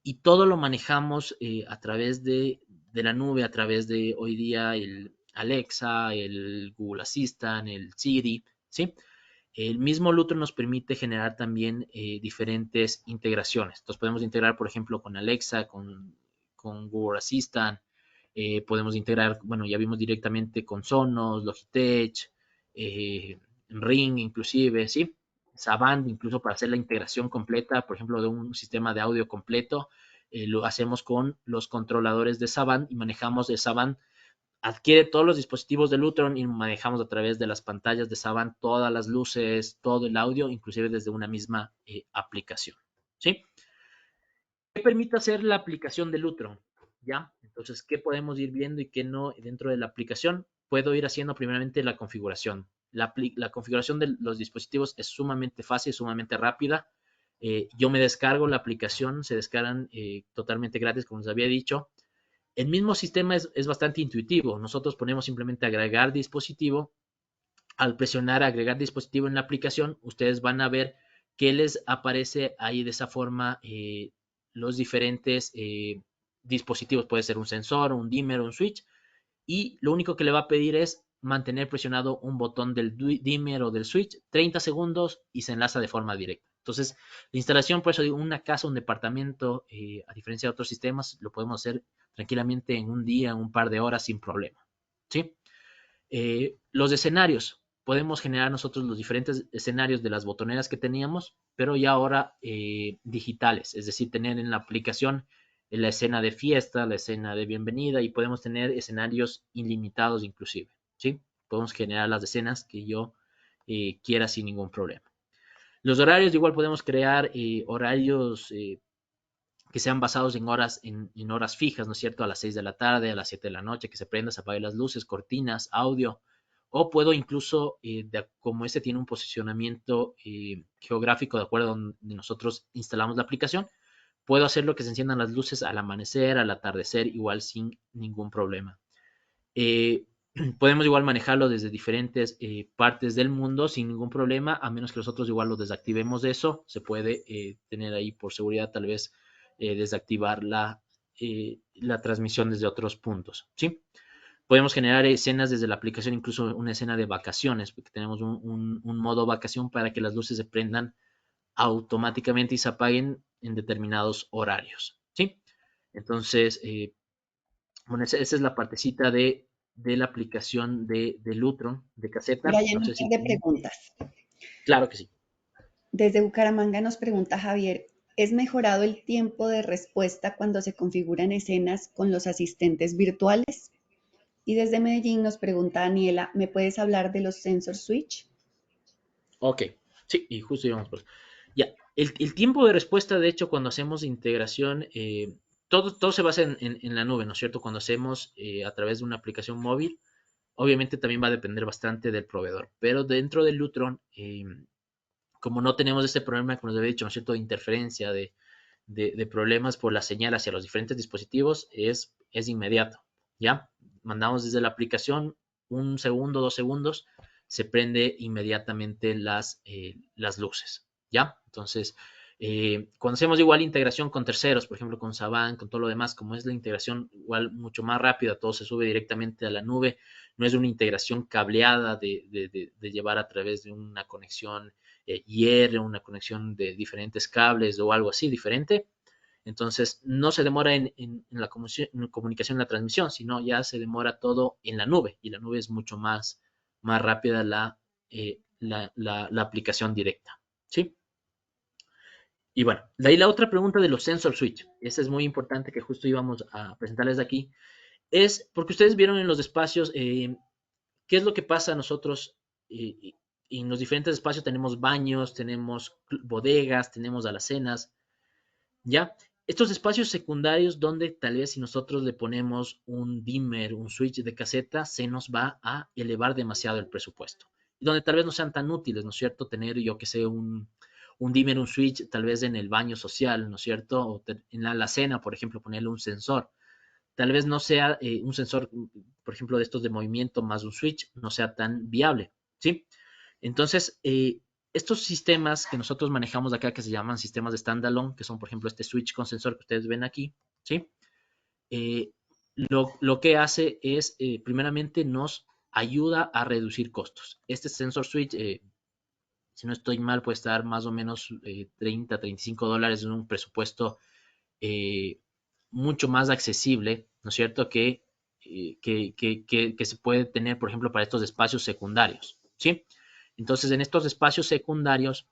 y todo lo manejamos a través de la nube, a través de hoy día el Alexa, el Google Assistant, el Siri, ¿sí? El mismo Lutron nos permite generar también diferentes integraciones. Entonces podemos integrar, por ejemplo, con Alexa, con Google Assistant, podemos integrar, bueno, ya vimos directamente con Sonos, Logitech, Ring inclusive, ¿sí? Savant, incluso para hacer la integración completa, por ejemplo, de un sistema de audio completo, lo hacemos con los controladores de Savant y manejamos de Savant, adquiere todos los dispositivos de Lutron y manejamos a través de las pantallas de Savant todas las luces, todo el audio, inclusive desde una misma aplicación, ¿sí? ¿Qué permite hacer la aplicación de Lutron? ¿Ya? Entonces, ¿qué podemos ir viendo y qué no dentro de la aplicación? Puedo ir haciendo primeramente la configuración. La configuración de los dispositivos es sumamente fácil, sumamente rápida. Yo me descargo la aplicación, se descargan totalmente gratis, como les había dicho. El mismo sistema es bastante intuitivo. Nosotros ponemos simplemente agregar dispositivo. Al presionar agregar dispositivo en la aplicación, ustedes van a ver que les aparece ahí de esa forma los diferentes dispositivos. Puede ser un sensor, un dimmer, un switch. Y lo único que le va a pedir es mantener presionado un botón del dimmer o del switch 30 segundos y se enlaza de forma directa. Entonces, la instalación, por eso digo, una casa, un departamento, a diferencia de otros sistemas, lo podemos hacer tranquilamente en un día, un par de horas sin problema, ¿sí? Los escenarios. Podemos generar nosotros los diferentes escenarios de las botoneras que teníamos, pero ya ahora digitales, es decir, tener en la aplicación la escena de fiesta, la escena de bienvenida y podemos tener escenarios ilimitados inclusive, ¿sí? Podemos generar las escenas que yo quiera sin ningún problema. Los horarios, igual podemos crear horarios que sean basados en horas fijas, ¿no es cierto? A las 6 de la tarde, a las 7 de la noche, que se prenda, se apaguen las luces, cortinas, audio. O puedo incluso, como este tiene un posicionamiento geográfico de acuerdo a donde nosotros instalamos la aplicación, puedo hacer lo que se enciendan las luces al amanecer, al atardecer, igual sin ningún problema. podemos igual manejarlo desde diferentes partes del mundo sin ningún problema, a menos que nosotros igual lo desactivemos de eso. Se puede tener ahí por seguridad tal vez desactivar la transmisión desde otros puntos, ¿sí? Podemos generar escenas desde la aplicación, incluso una escena de vacaciones, porque tenemos un modo vacación para que las luces se prendan automáticamente y se apaguen en determinados horarios, ¿sí? Entonces, bueno, esa es la partecita de la aplicación de Lutron, de caseta. Brian, No un sé par si de tienen. preguntas. Claro que sí. Desde Bucaramanga nos pregunta Javier, ¿es mejorado el tiempo de respuesta cuando se configuran escenas con los asistentes virtuales? Y desde Medellín nos pregunta Daniela, ¿me puedes hablar de los sensor switch? Ok, sí, y justo íbamos por eso. Ya, el tiempo de respuesta, de hecho, cuando hacemos integración, todo se basa en la nube, ¿no es cierto? Cuando hacemos a través de una aplicación móvil, obviamente también va a depender bastante del proveedor, pero dentro del Lutron, como no tenemos este problema, como les había dicho, ¿no es cierto?, de interferencia, de problemas por la señal hacia los diferentes dispositivos, es inmediato, ¿ya? Mandamos desde la aplicación 1 segundo, 2 segundos, se prende inmediatamente las luces, ¿ya? Entonces, cuando hacemos igual integración con terceros, por ejemplo con Saban, con todo lo demás, como es la integración igual mucho más rápida, todo se sube directamente a la nube, no es una integración cableada de llevar a través de una conexión IR, una conexión de diferentes cables o algo así diferente. Entonces, no se demora en la comunicación, en la transmisión, sino ya se demora todo en la nube. Y la nube es mucho más rápida la aplicación directa. ¿Sí? Y bueno, de ahí la otra pregunta de los sensor switch. Esa es muy importante que justo íbamos a presentarles aquí. Es porque ustedes vieron en los espacios qué es lo que pasa a nosotros. En los diferentes espacios tenemos baños, tenemos bodegas, tenemos alacenas, ¿ya? Estos espacios secundarios donde tal vez si nosotros le ponemos un dimmer, un switch de caseta, se nos va a elevar demasiado el presupuesto. Y donde tal vez no sean tan útiles, ¿no es cierto? Tener, yo que sé, un dimmer, un switch, tal vez en el baño social, ¿no es cierto? O en la alacena, por ejemplo, ponerle un sensor. Tal vez no sea un sensor, por ejemplo, de estos de movimiento más un switch, no sea tan viable, ¿sí? Entonces, estos sistemas que nosotros manejamos acá, que se llaman sistemas de standalone, que son, por ejemplo, este switch con sensor que ustedes ven aquí, ¿sí? Eh, lo que hace es, primeramente, nos ayuda a reducir costos. Este sensor switch, si no estoy mal, puede estar más o menos $30, $35 en un presupuesto eh, mucho más accesible, ¿no es cierto?, que se puede tener, por ejemplo, para estos espacios secundarios, ¿sí? Entonces, en estos espacios secundarios,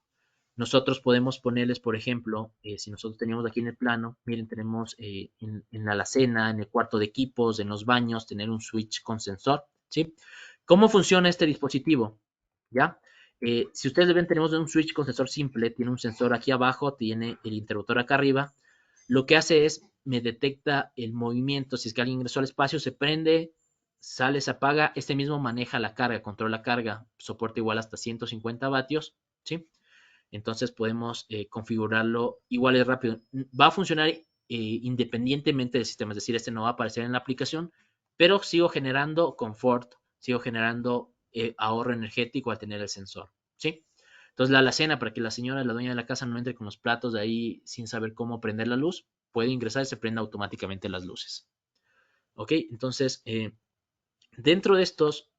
nosotros podemos ponerles, por ejemplo, si nosotros teníamos aquí en el plano, miren, tenemos en la alacena, en el cuarto de equipos, en los baños, tener un switch con sensor, ¿sí? ¿Cómo funciona este dispositivo? ¿Ya? Si ustedes ven, tenemos un switch con sensor simple, tiene un sensor aquí abajo, tiene el interruptor acá arriba. Lo que hace es, me detecta el movimiento, si es que alguien ingresó al espacio, se prende, sale, se apaga, este mismo maneja la carga, controla la carga, soporta igual hasta 150 vatios, ¿sí? Entonces podemos configurarlo igual de rápido. Va a funcionar independientemente del sistema, es decir, este no va a aparecer en la aplicación, pero sigo generando confort, sigo generando ahorro energético al tener el sensor, ¿sí? Entonces la alacena, para que la señora, la dueña de la casa, no entre con los platos de ahí sin saber cómo prender la luz, puede ingresar y se prenda automáticamente las luces. ¿Ok? Entonces, dentro de estos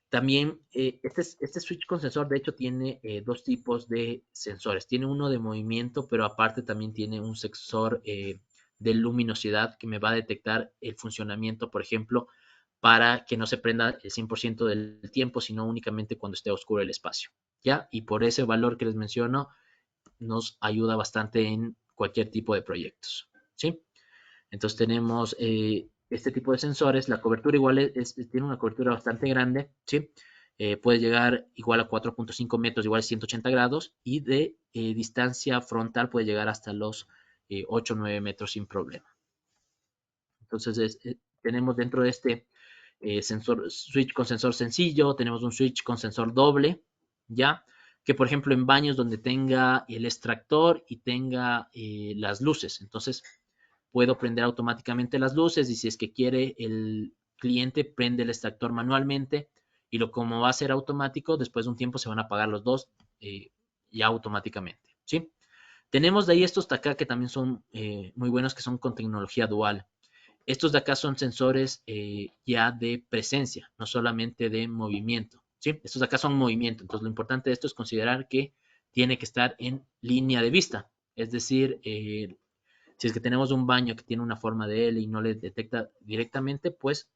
también, este switch con sensor, de hecho, tiene dos tipos de sensores. Tiene uno de movimiento, pero aparte también tiene un sensor de luminosidad que me va a detectar el funcionamiento, por ejemplo, para que no se prenda el 100% del tiempo, sino únicamente cuando esté oscuro el espacio. ¿Ya? Y por ese valor que les menciono, nos ayuda bastante en cualquier tipo de proyectos. ¿Sí? Entonces tenemos este tipo de sensores, la cobertura igual tiene una cobertura bastante grande, ¿sí? Puede llegar igual a 4.5 metros, igual a 180 grados, y de distancia frontal puede llegar hasta los 8 o 9 metros sin problema. Entonces tenemos dentro de este sensor, switch con sensor sencillo, tenemos un switch con sensor doble, ¿ya? Que por ejemplo en baños donde tenga el extractor y tenga las luces, entonces puedo prender automáticamente las luces y si es que quiere cliente prende el extractor manualmente y como va a ser automático, después de un tiempo se van a apagar los dos ya automáticamente, ¿sí? Tenemos de ahí estos de acá que también son muy buenos, que son con tecnología dual. Estos de acá son sensores ya de presencia, no solamente de movimiento, ¿sí? Estos de acá son movimiento, entonces lo importante de esto es considerar que tiene que estar en línea de vista, es decir, si es que tenemos un baño que tiene una forma de L y no le detecta directamente, pues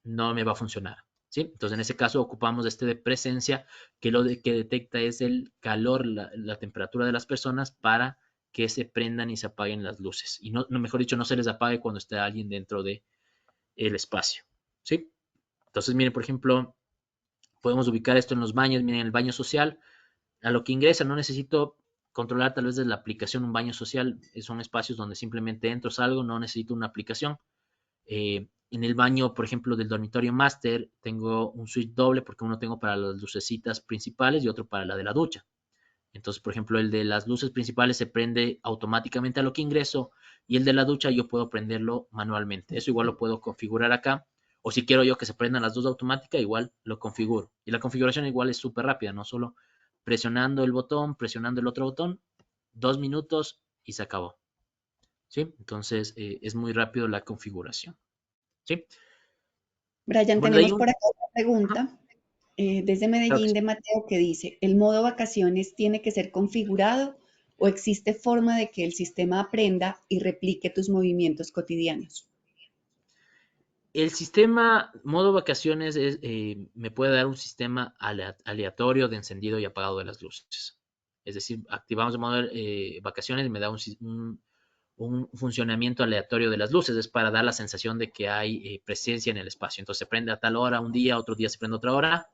no me va a funcionar, ¿sí? Entonces en ese caso ocupamos este de presencia, que lo que detecta es el calor, la temperatura de las personas para que se prendan y se apaguen las luces. Y no, mejor dicho, no se les apague cuando esté alguien dentro del espacio, ¿sí? Entonces, miren, por ejemplo, podemos ubicar esto en los baños. Miren, el baño social, a lo que ingresa, no necesito controlar tal vez desde la aplicación un baño social. Son espacios donde simplemente entro, salgo, no necesito una aplicación. En el baño, por ejemplo, del dormitorio máster, tengo un switch doble porque uno tengo para las lucecitas principales y otro para la de la ducha. Entonces, por ejemplo, el de las luces principales se prende automáticamente a lo que ingreso y el de la ducha yo puedo prenderlo manualmente. Eso igual lo puedo configurar acá. O si quiero yo que se prendan las dos automáticas, igual lo configuro. Y la configuración igual es súper rápida, no solo presionando el botón, presionando el otro botón, 2 minutos y se acabó. ¿Sí? Entonces es muy rápido la configuración. ¿Sí? Brian, Bueno, de ahí tenemos un... por acá una Ajá, pregunta desde claro que Medellín sí. de Mateo que dice, ¿el modo vacaciones tiene que ser configurado o existe forma de que el sistema aprenda y replique tus movimientos cotidianos? El sistema modo vacaciones me puede dar un sistema aleatorio de encendido y apagado de las luces. Es decir, activamos el modo vacaciones y me da un funcionamiento aleatorio de las luces. Es para dar la sensación de que hay presencia en el espacio. Entonces se prende a tal hora un día, otro día se prende a otra hora.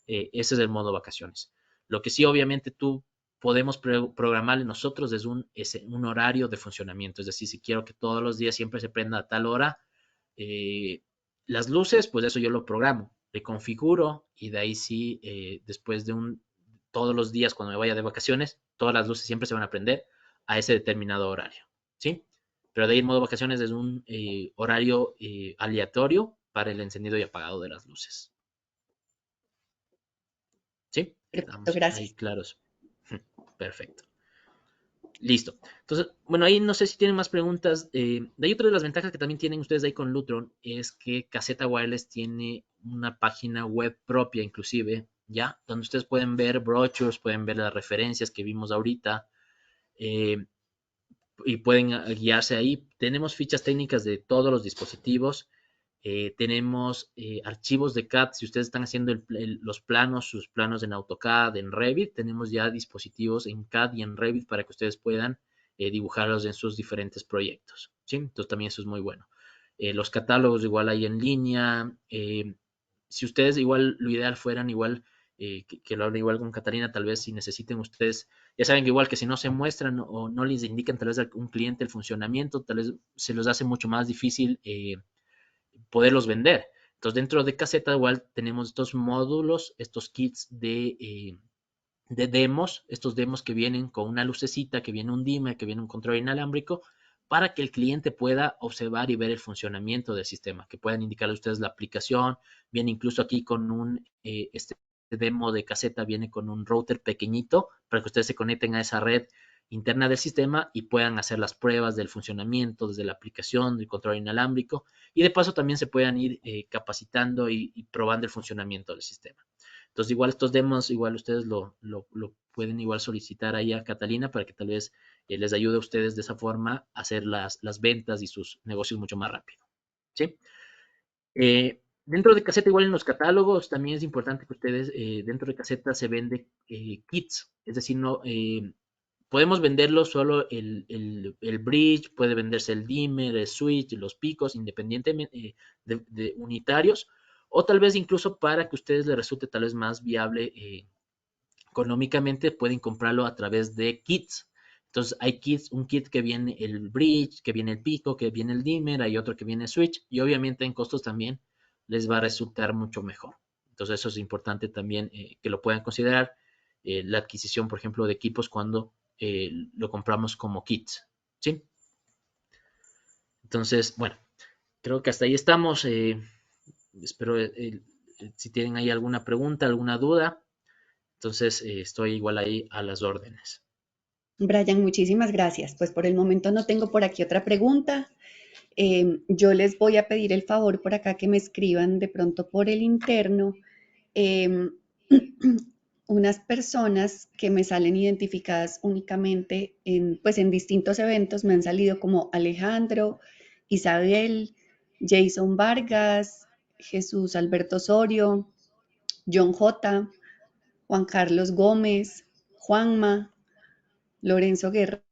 Ese es el modo vacaciones. Lo que sí, obviamente, tú podemos programarle nosotros es un horario de funcionamiento. Es decir, si quiero que todos los días siempre se prenda a tal hora, eh, las luces, pues eso yo lo programo, le configuro y de ahí sí, después de todos los días cuando me vaya de vacaciones, todas las luces siempre se van a prender a ese determinado horario, ¿sí? Pero de ahí en modo vacaciones es un horario aleatorio para el encendido y apagado de las luces, ¿sí? Perfecto, Estamos ahí gracias. claros. Perfecto. Listo. Entonces, bueno, ahí no sé si tienen más preguntas. De ahí otra de las ventajas que también tienen ustedes ahí con Lutron es que Caseta Wireless tiene una página web propia, inclusive, ¿ya? Donde ustedes pueden ver brochures, pueden ver las referencias que vimos ahorita eh, y pueden guiarse ahí. Tenemos fichas técnicas de todos los dispositivos. Tenemos archivos de CAD. Si ustedes están haciendo los planos, sus planos en AutoCAD, en Revit, tenemos ya dispositivos en CAD y en Revit para que ustedes puedan dibujarlos en sus diferentes proyectos, ¿sí? Entonces también eso es muy bueno. Los catálogos igual hay en línea. Si ustedes igual, lo ideal fueran igual, que lo hablen igual con Catalina, tal vez si necesiten ustedes, ya saben que igual que si no se muestran o no les indican tal vez a un cliente el funcionamiento, tal vez se los hace mucho más difícil poderlos vender. Entonces, dentro de Caseta igual tenemos estos módulos, estos kits de demos, estos demos que vienen con una lucecita, que viene un dimmer, que viene un control inalámbrico, para que el cliente pueda observar y ver el funcionamiento del sistema, que puedan indicarle a ustedes la aplicación. Viene incluso aquí con este demo de Caseta, viene con un router pequeñito para que ustedes se conecten a esa red interna del sistema y puedan hacer las pruebas del funcionamiento desde la aplicación, del control inalámbrico, y de paso también se puedan ir capacitando y probando el funcionamiento del sistema. Entonces, igual estos demos, igual ustedes lo pueden igual solicitar ahí a Catalina para que tal vez les ayude a ustedes de esa forma a hacer las ventas y sus negocios mucho más rápido, ¿sí? Dentro de Caseta, igual en los catálogos, también es importante que ustedes, dentro de Caseta se vende kits, es decir, no, podemos venderlo solo el bridge, puede venderse el dimmer, el switch, los picos, independientemente de unitarios, o tal vez incluso para que a ustedes les resulte tal vez más viable económicamente, pueden comprarlo a través de kits. Entonces hay kits, un kit que viene el bridge, que viene el pico, que viene el dimmer, hay otro que viene el switch, y obviamente en costos también les va a resultar mucho mejor. Entonces eso es importante también que lo puedan considerar. La adquisición, por ejemplo, de equipos cuando lo compramos como kits, ¿sí? Entonces, bueno, creo que hasta ahí estamos. espero si tienen ahí alguna pregunta, alguna duda, entonces estoy igual ahí a las órdenes. Brian, muchísimas gracias. Pues por el momento no tengo por aquí otra pregunta. Yo les voy a pedir el favor por acá que me escriban de pronto por el interno eh, unas personas que me salen identificadas únicamente pues en distintos eventos. Me han salido como Alejandro, Isabel, Jason Vargas, Jesús Alberto Osorio, John J., Juan Carlos Gómez, Juanma, Lorenzo Guerrero,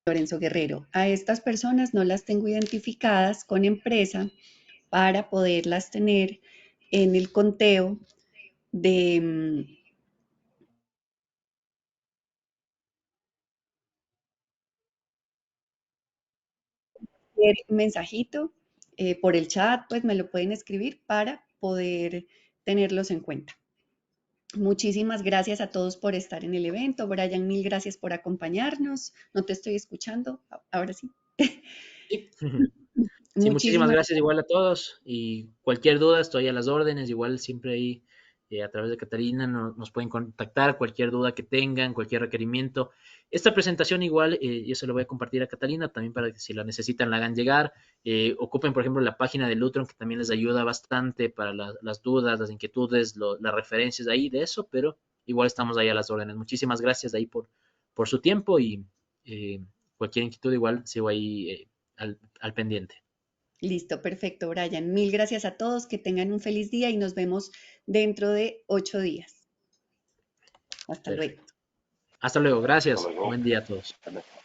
Lorenzo Guerrero. A estas personas no las tengo identificadas con empresa para poderlas tener en el conteo de mensajito por el chat, pues me lo pueden escribir para poder tenerlos en cuenta. Muchísimas gracias a todos por estar en el evento. Brian, mil gracias por acompañarnos. No te estoy escuchando. Ahora sí. Sí. Sí, muchísimas Muchísimas gracias igual a todos y cualquier duda estoy a las órdenes, igual siempre ahí a través de Catalina nos pueden contactar, cualquier duda que tengan, cualquier requerimiento. Esta presentación igual yo se lo voy a compartir a Catalina también para que si la necesitan la hagan llegar. Ocupen por ejemplo la página de Lutron que también les ayuda bastante para las dudas, las inquietudes, las referencias ahí de eso, pero igual estamos ahí a las órdenes. Muchísimas gracias ahí por su tiempo y cualquier inquietud igual sigo ahí al pendiente. Listo, perfecto, Brian. Mil gracias a todos, que tengan un feliz día y nos vemos dentro de 8 días. Hasta luego. Perfecto. Hasta luego, Hasta gracias. luego. Buen día a todos. Hasta luego.